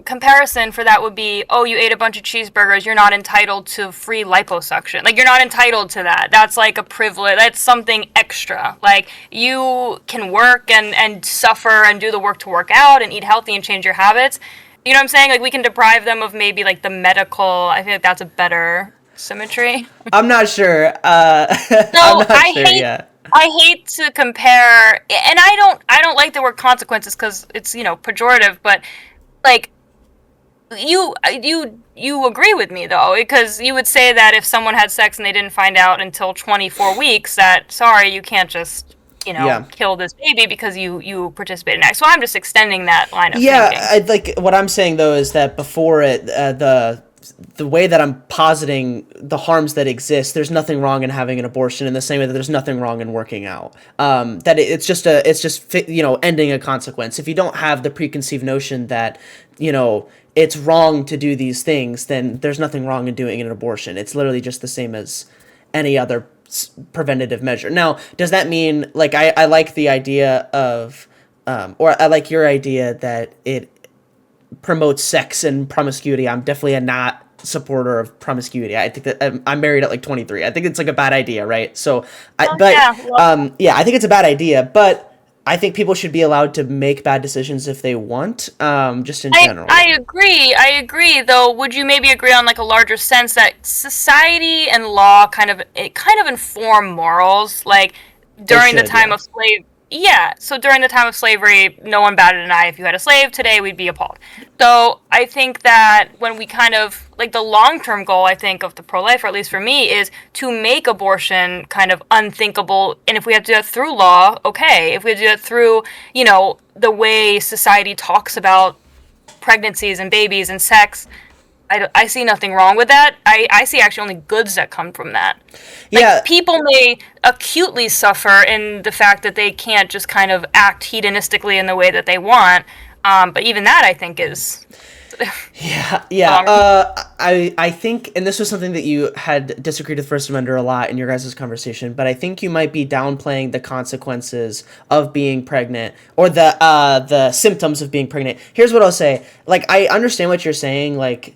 B: comparison for that would be, oh, you ate a bunch of cheeseburgers, you're not entitled to free liposuction. Like, you're not entitled to that. That's like a privilege. That's something extra. Like, you can work and suffer and do the work to work out and eat healthy and change your habits. You know what I'm saying? Like, we can deprive them of maybe like the medical. I think that's a better symmetry.
A: I'm not sure.
B: I hate to compare, and I don't like the word consequences because it's pejorative, but like you agree with me though, because you would say that if someone had sex and they didn't find out until 24 weeks, that sorry, you can't just kill this baby because you participated in it. So I'm just extending that line of thinking.
A: Like what I'm saying though is that before it the way that I'm positing the harms that exist, there's nothing wrong in having an abortion in the same way that there's nothing wrong in working out. That it's just ending a consequence. If you don't have the preconceived notion that, it's wrong to do these things, then there's nothing wrong in doing an abortion. It's literally just the same as any other preventative measure. Now, does that mean, like, I like the idea of, or I like your idea that it promotes sex and promiscuity. I'm definitely a not supporter of promiscuity. I think that I'm married at like 23. I think it's like a bad idea, right? So, I think it's a bad idea, but I think people should be allowed to make bad decisions if they want, just in general.
B: I agree, though. Would you maybe agree on like a larger sense that society and law kind of inform morals? Like during the time of slave, so during the time of slavery, no one batted an eye if you had a slave. Today, we'd be appalled. So I think that when we kind of, like the long-term goal, I think, of the pro-life, or at least for me, is to make abortion kind of unthinkable. And if we have to do that through law, okay. If we have to do that through, the way society talks about pregnancies and babies and sex, I see nothing wrong with that. I see actually only goods that come from that. Like, people may acutely suffer in the fact that they can't just kind of act hedonistically in the way that they want. But even that, I think, is...
A: I think, and this was something that you had disagreed with First Amender a lot in your guys' conversation, but I think you might be downplaying the consequences of being pregnant, or the symptoms of being pregnant. Here's what I'll say. Like, I understand what you're saying, like,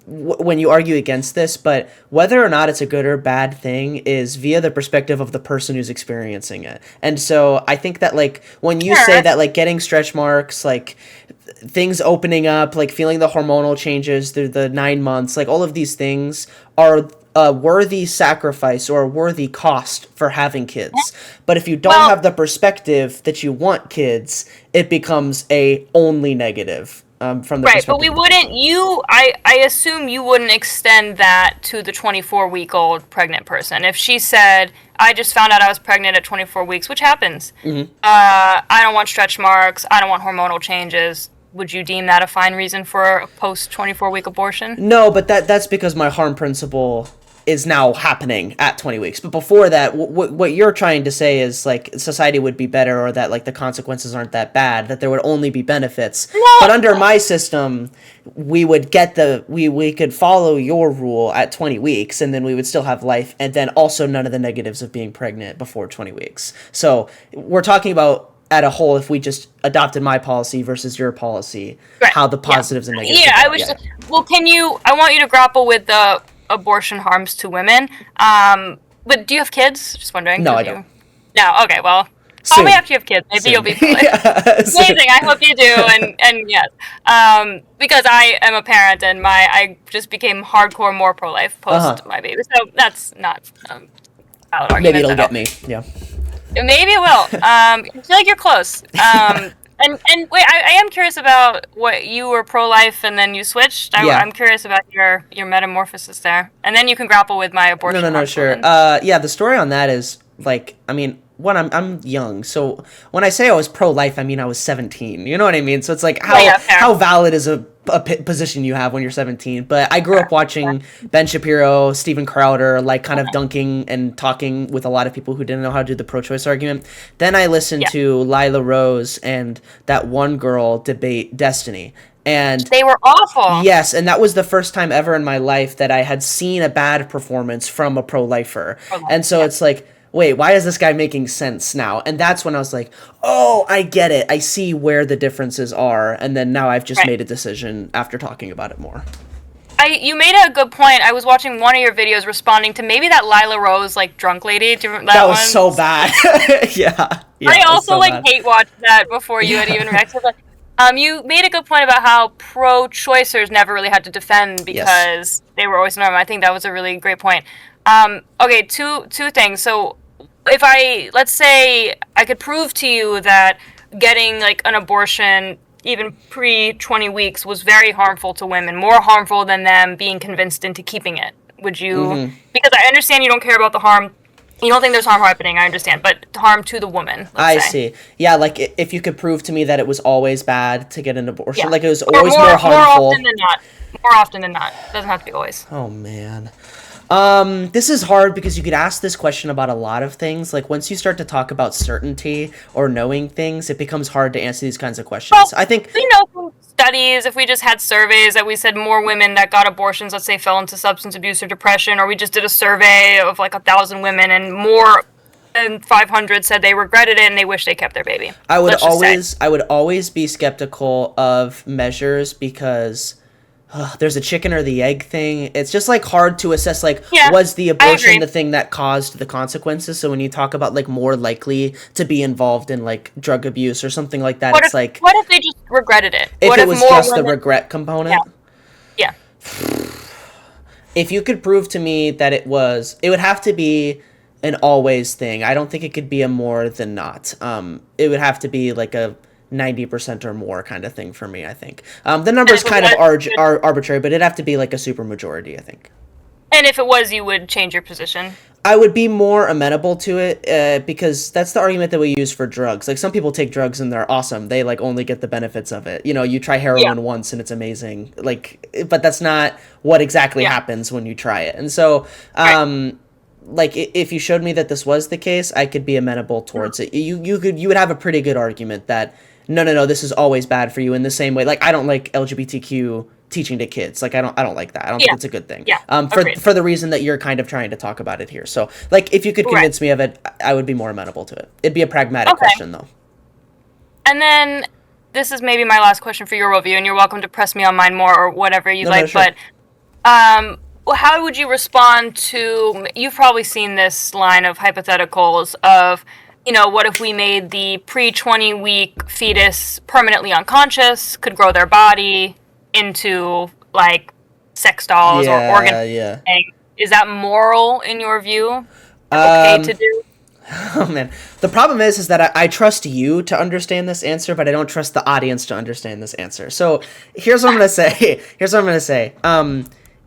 A: when you argue against this, but whether or not it's a good or bad thing is via the perspective of the person who's experiencing it. And so I think that, like, when you say that, like, getting stretch marks, like, things opening up, like, feeling the hormonal changes through the 9 months, like, all of these things are a worthy sacrifice or a worthy cost for having kids. But if you don't have the perspective that you want kids, it becomes a only negative. From the
B: but we wouldn't. I assume you wouldn't extend that to the 24-week-old pregnant person. If she said, "I just found out I was pregnant at 24 weeks," which happens. Mm-hmm. I don't want stretch marks. I don't want hormonal changes. Would you deem that a fine reason for a post 24-week abortion?
A: No, but that's because my harm principle is now happening at 20 weeks. But before that, what you're trying to say is, like, society would be better, or that, like, the consequences aren't that bad, that there would only be benefits. No. But under my system, we would we could follow your rule at 20 weeks, and then we would still have life, and then also none of the negatives of being pregnant before 20 weeks. So we're talking about, at a whole, if we just adopted my policy versus your policy, how the positives and negatives.
B: I want you to grapple with the abortion harms to women. But do you have kids? Just wondering.
A: No, I don't.
B: No, okay, well, call me after you have kids. Maybe you'll be amazing. I hope you do, and yes. Because I am a parent, and I just became hardcore more pro-life post my baby. So that's not valid argument.
A: Maybe it'll get me, yeah.
B: Maybe it will. I feel like you're close. And wait, I am curious about what you were pro-life and then you switched. I'm curious about your metamorphosis there, and then you can grapple with my abortion.
A: No, sure. The story on that is, like, I mean, I'm young, so when I say I was pro-life, I mean I was 17. You know what I mean? So it's like, how valid is a position you have when you're 17? But I grew up watching Ben Shapiro, Steven Crowder, like, kind of dunking and talking with a lot of people who didn't know how to do the pro-choice argument. Then I listened to Lila Rose and that one girl debate Destiny. And
B: they were awful.
A: Yes, and that was the first time ever in my life that I had seen a bad performance from a pro-lifer. And so it's like, wait, why is this guy making sense now? And that's when I was like, oh, I get it. I see where the differences are. And then now I've just made a decision after talking about it more.
B: You made a good point. I was watching one of your videos responding to maybe that Lila Rose, like, drunk lady. Do you remember that
A: was one? So bad. yeah.
B: I also, hate watched that before you had even reacted. You made a good point about how pro-choicers never really had to defend because they were always normal. I think that was a really great point. Okay, two things. So let's say I could prove to you that getting, like, an abortion even pre-20 weeks was very harmful to women, more harmful than them being convinced into keeping it. Would you? Mm-hmm. Because I understand you don't care about the harm. You don't think there's harm happening, I understand, but harm to the woman,
A: I see. Yeah, like, if you could prove to me that it was always bad to get an abortion, like, it was always more harmful.
B: More often than not. It doesn't have to be always.
A: Oh, man. This is hard because you could ask this question about a lot of things. Like, once you start to talk about certainty or knowing things, it becomes hard to answer these kinds of questions.
B: Well,
A: I think
B: we know things studies, if we just had surveys that we said more women that got abortions, let's say, fell into substance abuse or depression, or we just did a survey of like 1,000 women and more than 500 said they regretted it and they wish they kept their baby.
A: I would always be skeptical of measures because there's a chicken or the egg thing. It's just like hard to assess, like, was the abortion the thing that caused the consequences? So when you talk about like more likely to be involved in like drug abuse or something like that, what
B: if they just regretted it?
A: If it was just the regret component?
B: Yeah.
A: If you could prove to me that it would have to be an always thing. I don't think it could be a more than not. It would have to be like a 90% or more kind of thing for me, I think. The number's kind of arbitrary, but it'd have to be like a super majority, I think.
B: And if it was, you would change your position?
A: I would be more amenable to it because that's the argument that we use for drugs. Like, some people take drugs and they're awesome. They like only get the benefits of it. You know, you try heroin once and it's amazing. Like, but that's not what exactly happens when you try it. And so, like, if you showed me that this was the case, I could be amenable towards it. You would have a pretty good argument that no, this is always bad for you in the same way. Like, I don't like LGBTQ teaching to kids. Like, I don't like that. I don't think it's a good thing. For the reason that you're kind of trying to talk about it here. So, like, if you could convince me of it, I would be more amenable to it. It'd be a pragmatic question, though.
B: And then this is maybe my last question for your worldview, and you're welcome to press me on mine more or whatever you like. Sure. But how would you respond to? You've probably seen this line of hypotheticals of, you know, what if we made the pre-20 week fetus permanently unconscious, could grow their body into, like, sex dolls or organ? Yeah. Is that moral in your view? Okay to do?
A: Oh, man. The problem is that I trust you to understand this answer, but I don't trust the audience to understand this answer. So here's what I'm going to say.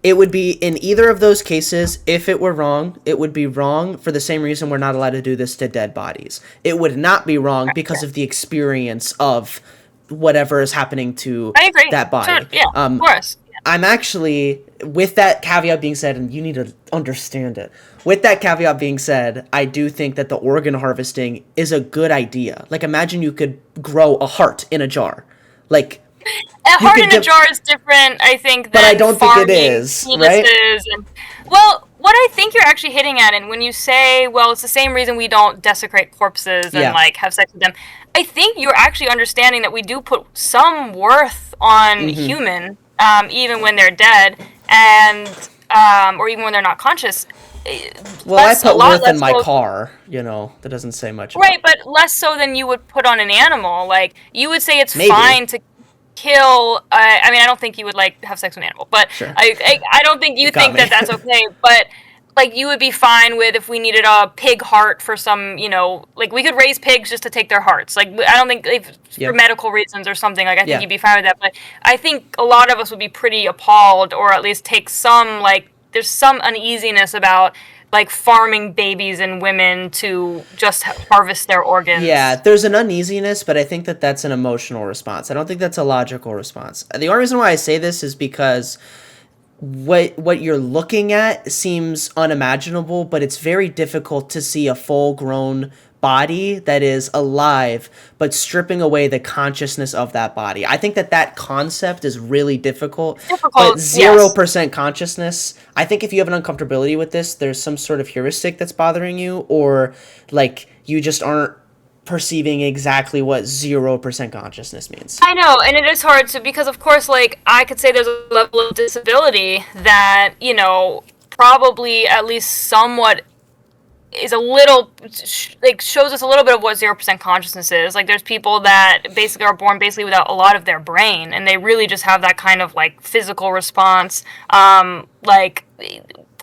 A: It would be, in either of those cases, if it were wrong, it would be wrong for the same reason we're not allowed to do this to dead bodies. It would not be wrong because of the experience of whatever is happening to that body.
B: Sure. Yeah, of course.
A: I'm actually, with that caveat being said, and you need to understand it, with that caveat being said, I do think that the organ harvesting is a good idea. Like, imagine you could grow a heart in a jar. Like,
B: a heart in a jar is different, I think, than
A: but I don't think it is, right?
B: Well, what I think you're actually hitting at, and when you say, well, it's the same reason we don't desecrate corpses and, like, have sex with them, I think you're actually understanding that we do put some worth on human, even when they're dead, and or even when they're not conscious.
A: Well, I put worth in my car, you know, that doesn't say much about.
B: Right, but less so than you would put on an animal. Like, you would say it's fine to kill. I mean, I don't think you would like have sex with an animal, but sure. I don't think you think that that's okay. But like, you would be fine with if we needed a pig heart for some, you know, like, we could raise pigs just to take their hearts. Like, I don't think for medical reasons or something. Like, I think you'd be fine with that. But I think a lot of us would be pretty appalled, or at least take some, like, there's some uneasiness about, like, farming babies and women to just harvest their organs.
A: Yeah, there's an uneasiness, but I think that that's an emotional response. I don't think that's a logical response. The only reason why I say this is because what you're looking at seems unimaginable, but it's very difficult to see a full-grown body that is alive, but stripping away the consciousness of that body. I think that concept is really difficult. But 0% consciousness, I think if you have an uncomfortability with this, there's some sort of heuristic that's bothering you, or like you just aren't perceiving exactly what 0% consciousness means.
B: I know, and it is hard to, because of course, like, I could say there's a level of disability that, you know, probably at least somewhat is a little, like, shows us a little bit of what 0% consciousness is. Like, there's people that basically are born basically without a lot of their brain, and they really just have that kind of, like, physical response. Like,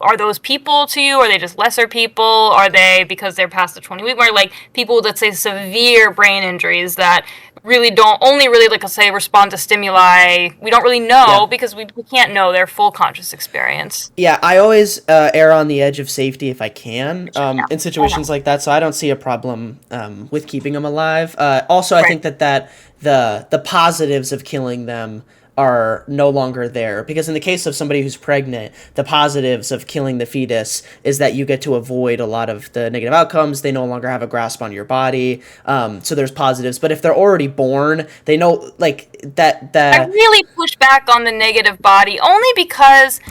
B: are those people to you? Are they just lesser people? Are they, because they're past the 20-week mark, like, people that say severe brain injuries that really don't, only really, like, say, respond to stimuli? We don't really know because we can't know their full conscious experience.
A: Yeah, I always err on the edge of safety if I can in situations like that, so I don't see a problem with keeping them alive. Also, I think that the positives of killing them are no longer there. Because in the case of somebody who's pregnant, the positives of killing the fetus is that you get to avoid a lot of the negative outcomes. They no longer have a grasp on your body. So there's positives. But if they're already born, they know like that.
B: I really push back on the negative body only because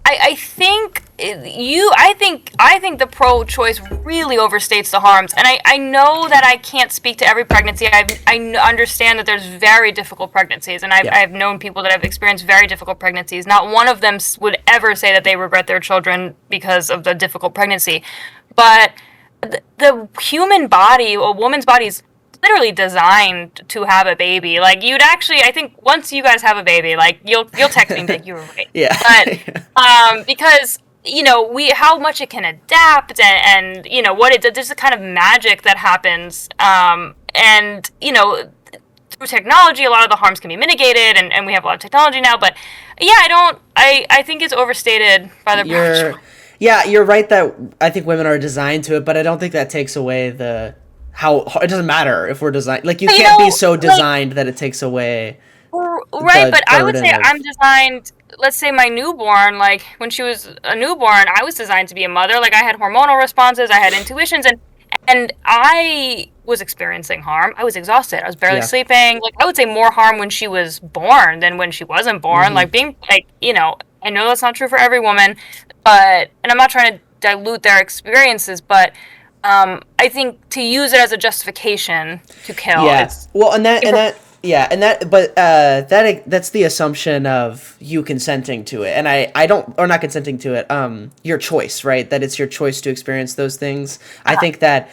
B: I think I think the pro-choice really overstates the harms, and I know that I can't speak to every pregnancy. Understand that there's very difficult pregnancies, and I've known people that have experienced very difficult pregnancies. Not one of them would ever say that they regret their children because of the difficult pregnancy, but the human body, a woman's body, is literally designed to have a baby. Like, you'd actually, I think once you guys have a baby, like, you'll text me and be like, you were right.
A: Yeah.
B: But because how much it can adapt, and what it does, there's a kind of magic that happens, and through technology a lot of the harms can be mitigated, and we have a lot of technology now. But yeah, I think it's overstated by the pro-choice.
A: Yeah, you're right that I think women are designed to it, but I don't think that takes away how it doesn't matter if we're designed. Like, you can't be so designed that it takes away.
B: Right, but I would say I'm designed. Let's say my newborn, like when she was a newborn, I was designed to be a mother. Like, I had hormonal responses, I had intuitions, and I was experiencing harm. I was exhausted. I was barely sleeping. Like, I would say more harm when she was born than when she wasn't born. Mm-hmm. Like, being like, I know that's not true for every woman, and I'm not trying to dilute their experiences, but I think to use it as a justification to kill.
A: Yes. Yeah. Well, that's the assumption of you consenting to it, and I don't, or not consenting to it. Your choice, right? That it's your choice to experience those things. I think that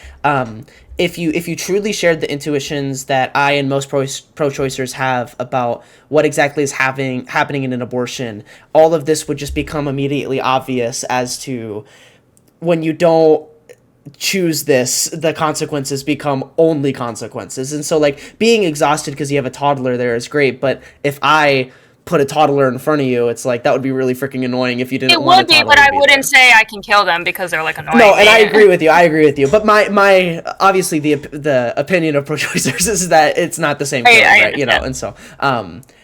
A: if you truly shared the intuitions that I and most pro-choicers have about what exactly is happening in an abortion, all of this would just become immediately obvious as to when you don't choose this, the consequences become only consequences. And so, like, being exhausted because you have a toddler there is great, but if I put a toddler in front of you, it's like, that would be really freaking annoying if you didn't want a toddler.
B: It would be, but I wouldn't say I can kill them because they're, like, annoying.
A: No, and I agree with you. But my obviously the opinion of pro-choicers is that it's not the same thing, right? And so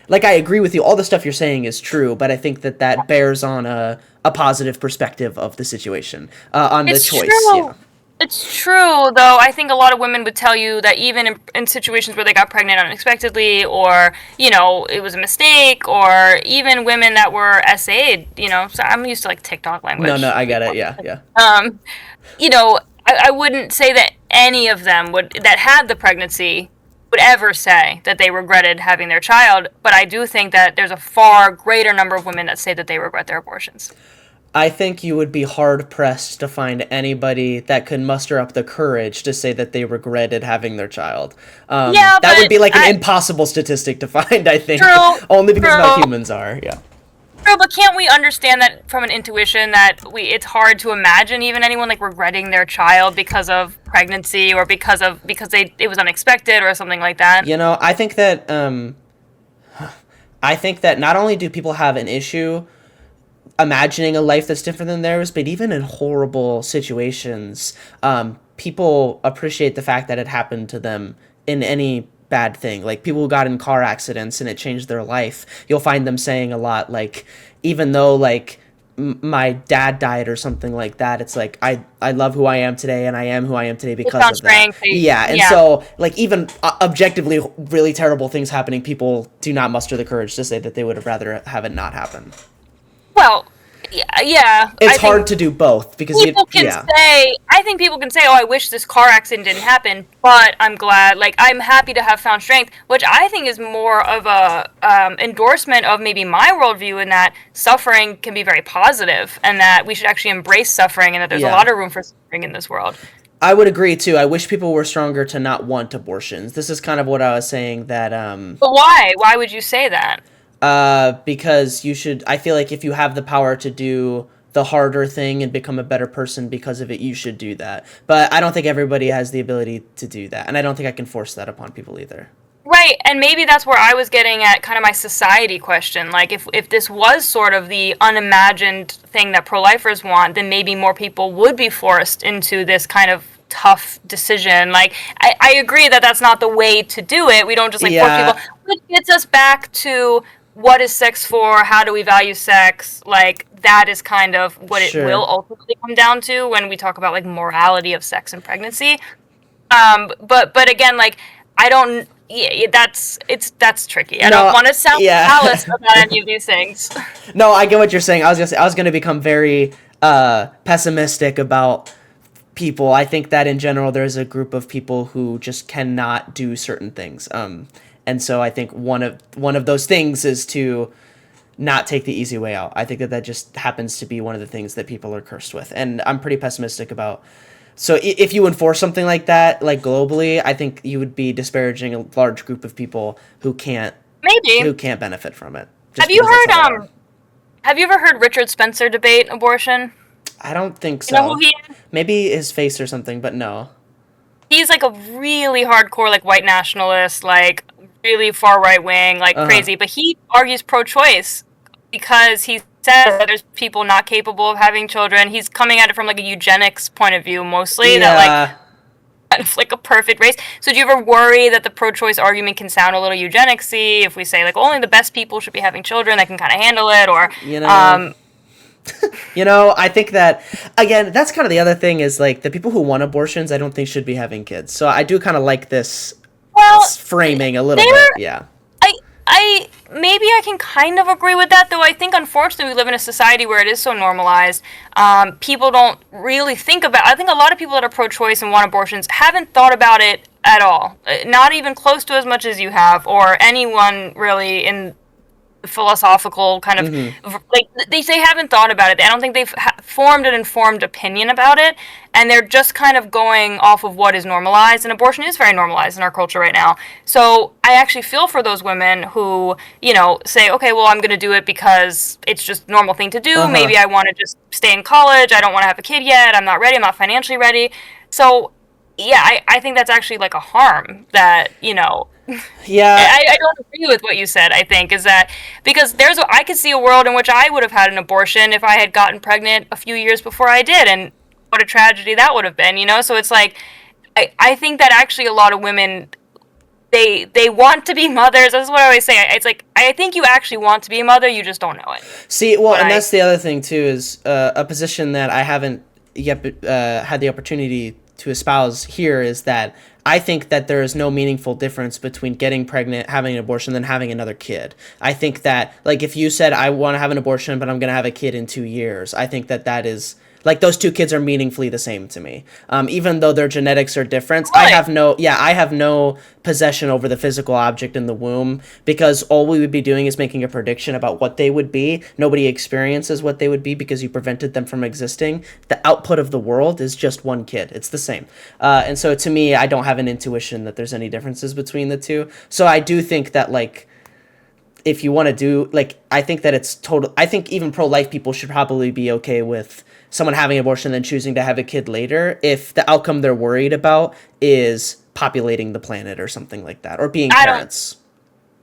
A: like, I agree with you. All the stuff you're saying is true, but I think that bears on a positive perspective of the situation, on the choice.
B: True. It's true, though. I think a lot of women would tell you that even in situations where they got pregnant unexpectedly, or, it was a mistake, or even women that were SA'd, so I'm used to, like, TikTok language.
A: No, I get it, yeah.
B: I wouldn't say that any of them that had the pregnancy would ever say that they regretted having their child, but I do think that there's a far greater number of women that say that they regret their abortions.
A: I think you would be hard-pressed to find anybody that could muster up the courage to say that they regretted having their child. That would be like an impossible statistic to find, I think.
B: True,
A: only because how humans are, yeah.
B: True, but can't we understand that from an intuition that it's hard to imagine even anyone, like, regretting their child because of pregnancy, or because it was unexpected or something like that?
A: I think that not only do people have an issue imagining a life that's different than theirs, but even in horrible situations, people appreciate the fact that it happened to them in any bad thing. Like, people who got in car accidents and it changed their life, you'll find them saying a lot, like, even though, like, my dad died or something like that, it's like, I love who I am today, and I am who I am today because of that. So, like, even objectively really terrible things happening, people do not muster the courage to say that they would have rather have it not happen.
B: Well, yeah.
A: It's hard to do both, because
B: people can say, I think people can say, oh, I wish this car accident didn't happen, but I'm glad, like, I'm happy to have found strength, which I think is more of a endorsement of maybe my worldview, in that suffering can be very positive, and that we should actually embrace suffering, and that there's a lot of room for suffering in this world.
A: I would agree, too. I wish people were stronger to not want abortions. This is kind of what I was saying, that
B: But why? Why would you say that?
A: Because I feel like if you have the power to do the harder thing and become a better person because of it, you should do that. But I don't think everybody has the ability to do that, and I don't think I can force that upon people either.
B: Right, and maybe that's where I was getting at, kind of my society question. Like, if this was sort of the unimagined thing that pro-lifers want, then maybe more people would be forced into this kind of tough decision. Like, I agree that that's not the way to do it. We don't just, like, force people. Which gets us back to what is sex for? How do we value sex? Like, that is kind of what it
A: Sure.
B: will ultimately come down to when we talk about like morality of sex and pregnancy. But again, like, I don't. Yeah, that's tricky. I don't
A: No,
B: want to sound callous
A: yeah.
B: about any of these things.
A: No, I get what you're saying. I was gonna become very pessimistic about people. I think that in general there's a group of people who just cannot do certain things. And so I think one of those things is to not take the easy way out. I think that that just happens to be one of the things that people are cursed with, and I'm pretty pessimistic about. So if you enforce something like that, like globally, I think you would be disparaging a large group of people who
B: Maybe.
A: can't benefit from it,
B: Have
A: just
B: you
A: because that's
B: heard
A: how they are.
B: have you ever heard Richard Spencer debate abortion?
A: I don't think
B: You know who
A: so.
B: he is?
A: Maybe his face or something, but no.
B: He's like a really hardcore like white nationalist, like really far right wing, like
A: Uh huh.
B: crazy, but he argues pro choice because he says that there's people not capable of having children. He's coming at it from like a eugenics point of view mostly, that like
A: Yeah.
B: kind of like a perfect race. So do you ever worry that the pro-choice argument can sound a little eugenicsy if we say like only the best people should be having children that can kind of handle it, or
A: You know.
B: um
A: I think that again, that's kind of the other thing is like the people who want abortions, I don't think should be having kids. So I do kind of like this
B: well,
A: framing a little bit.
B: there
A: Yeah.
B: I I maybe I can kind of agree with that, though I think unfortunately we live in a society where it is so normalized. People don't really think about. I think a lot of people that are pro-choice and want abortions haven't thought about it at all, not even close to as much as you have, or anyone really in philosophical kind of
A: Mm-hmm.
B: like they haven't thought about it. I don't think they've formed an informed opinion about it, and they're just kind of going off of what is normalized. And abortion is very normalized in our culture right now. So I actually feel for those women who say, okay, well, I'm going to do it because it's just a normal thing to do.
A: Uh huh.
B: Maybe I want to just stay in college. I don't want to have a kid yet. I'm not ready. I'm not financially ready. So yeah, I think that's actually like a harm that
A: Yeah.
B: I don't agree with what you said. I think is that because I could see a world in which I would have had an abortion if I had gotten pregnant a few years before I did, and what a tragedy that would have been. So it's like I think that actually a lot of women they want to be mothers. That's what I always say. It's like I think you actually want to be a mother, you just don't know it.
A: See, well,
B: But
A: and
B: I
A: that's the other thing too is a position that I haven't yet had the opportunity to espouse here is that I think that there is no meaningful difference between getting pregnant, having an abortion, than having another kid. I think that like if you said I want to have an abortion, but I'm gonna have a kid in 2 years, I think that that is like those two kids are meaningfully the same to me. Even though their genetics are different,
B: really
A: I have no possession over the physical object in the womb because all we would be doing is making a prediction about what they would be. Nobody experiences what they would be because you prevented them from existing. The output of the world is just one kid. It's the same. And so to me, I don't have an intuition that there's any differences between the two. So I do think that like if you want to do like I think that it's total I think even pro-life people should probably be okay with someone having an abortion and then choosing to have a kid later if the outcome they're worried about is populating the planet or something like that or being
B: I don't
A: parents.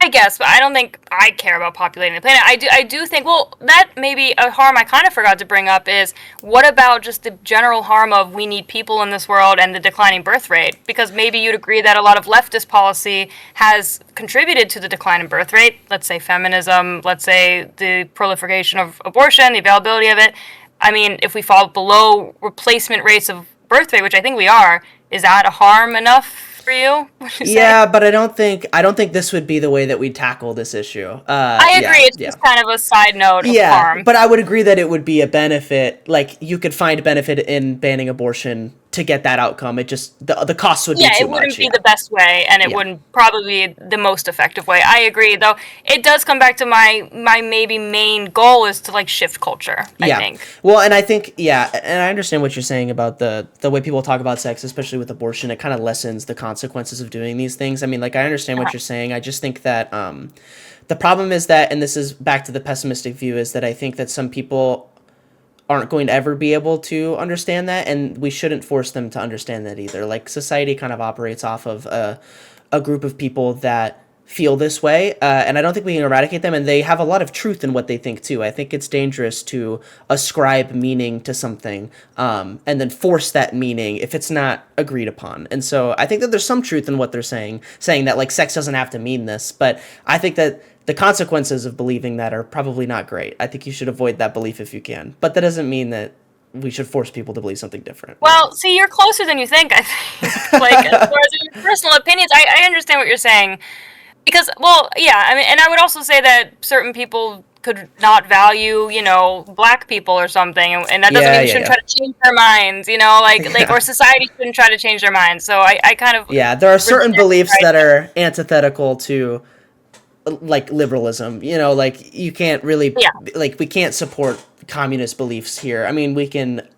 B: I guess, but I don't think I care about populating the planet. I do think, well, that may be a harm I kind of forgot to bring up is what about just the general harm of we need people in this world and the declining birth rate? Because maybe you'd agree that a lot of leftist policy has contributed to the decline in birth rate. Let's say feminism, let's say the proliferation of abortion, the availability of it. I mean, if we fall below replacement rates of birth rate, which I think we are, is that a harm enough for you? Would you say?
A: Yeah, but I don't think this would be the way that we tackle this issue.
B: I agree. It's
A: Yeah.
B: just kind of a side note of
A: Yeah,
B: harm.
A: but I would agree that it would be a benefit. Like you could find benefit in banning abortion to get that outcome. It just the costs would be
B: Yeah,
A: too
B: it wouldn't
A: much.
B: be
A: Yeah.
B: the best way, and it
A: Yeah.
B: wouldn't probably be the most effective way. I agree, though. It does come back to my maybe main goal is to like shift culture. I
A: Yeah.
B: think.
A: Well, and I think and I understand what you're saying about the way people talk about sex, especially with abortion. It kind of lessens the consequences of doing these things. I mean, like I understand what you're saying. I just think that the problem is that, and this is back to the pessimistic view, is that I think that some people aren't going to ever be able to understand that, and we shouldn't force them to understand that either. Like society kind of operates off of a group of people that feel this way, and I don't think we can eradicate them. And they have a lot of truth in what they think too. I think it's dangerous to ascribe meaning to something, and then force that meaning if it's not agreed upon. And so I think that there's some truth in what they're saying that like sex doesn't have to mean this. But I think that the consequences of believing that are probably not great. I think you should avoid that belief if you can. But that doesn't mean that we should force people to believe something different.
B: Well, see, you're closer than you think, I think. Like, as far as your personal opinions, I understand what you're saying. Because, well, yeah, I mean, and I would also say that certain people could not value, black people or something, and that doesn't mean we shouldn't try to change their minds, or society shouldn't try to change their minds. So I kind of...
A: Yeah, there are certain beliefs that are antithetical to, like, liberalism. Like, you can't really...
B: Yeah.
A: Like, we can't support communist beliefs here. I mean, we can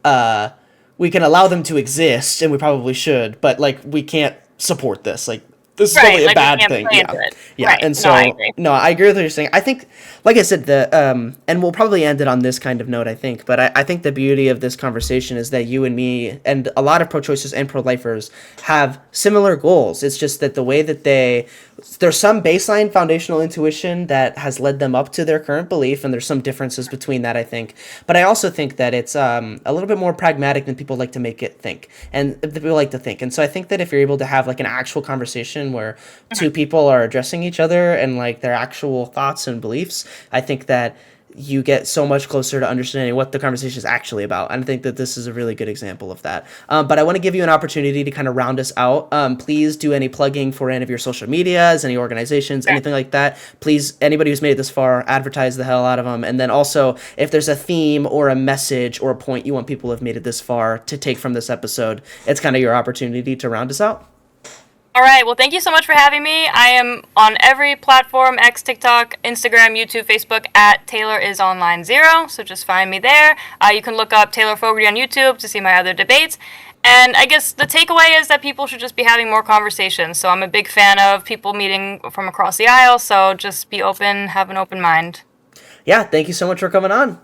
A: allow them to exist, and we probably should, but, like, we can't support this. Like, this is probably a bad thing. Yeah.
B: Right.
A: And so,
B: I agree.
A: No, I agree with what you're saying. I think, like I said, and we'll probably end it on this kind of note, I think, but I think the beauty of this conversation is that you and me and a lot of pro-choicers and pro-lifers have similar goals. It's just that the way that there's some baseline foundational intuition that has led them up to their current belief, and there's some differences between that, I think. But I also think that it's a little bit more pragmatic than people like to make it think, and people like to think. And so I think that if you're able to have like an actual conversation where two people are addressing each other and like their actual thoughts and beliefs, I think that you get so much closer to understanding what the conversation is actually about. And I think that this is a really good example of that. But I want to give you an opportunity to kind of round us out. Please do any plugging for any of your social medias, any organizations, anything like that. Please, anybody who's made it this far, advertise the hell out of them. And then also, if there's a theme or a message or a point you want people who have made it this far to take from this episode, it's kind of your opportunity to round us out.
B: All right. Well, thank you so much for having me. I am on every platform, X, TikTok, Instagram, YouTube, Facebook, at TaylorIsOnline0. So just find me there. You can look up Taylor Fogarty on YouTube to see my other debates. And I guess the takeaway is that people should just be having more conversations. So I'm a big fan of people meeting from across the aisle. So just be open, have an open mind.
A: Yeah, thank you so much for coming on.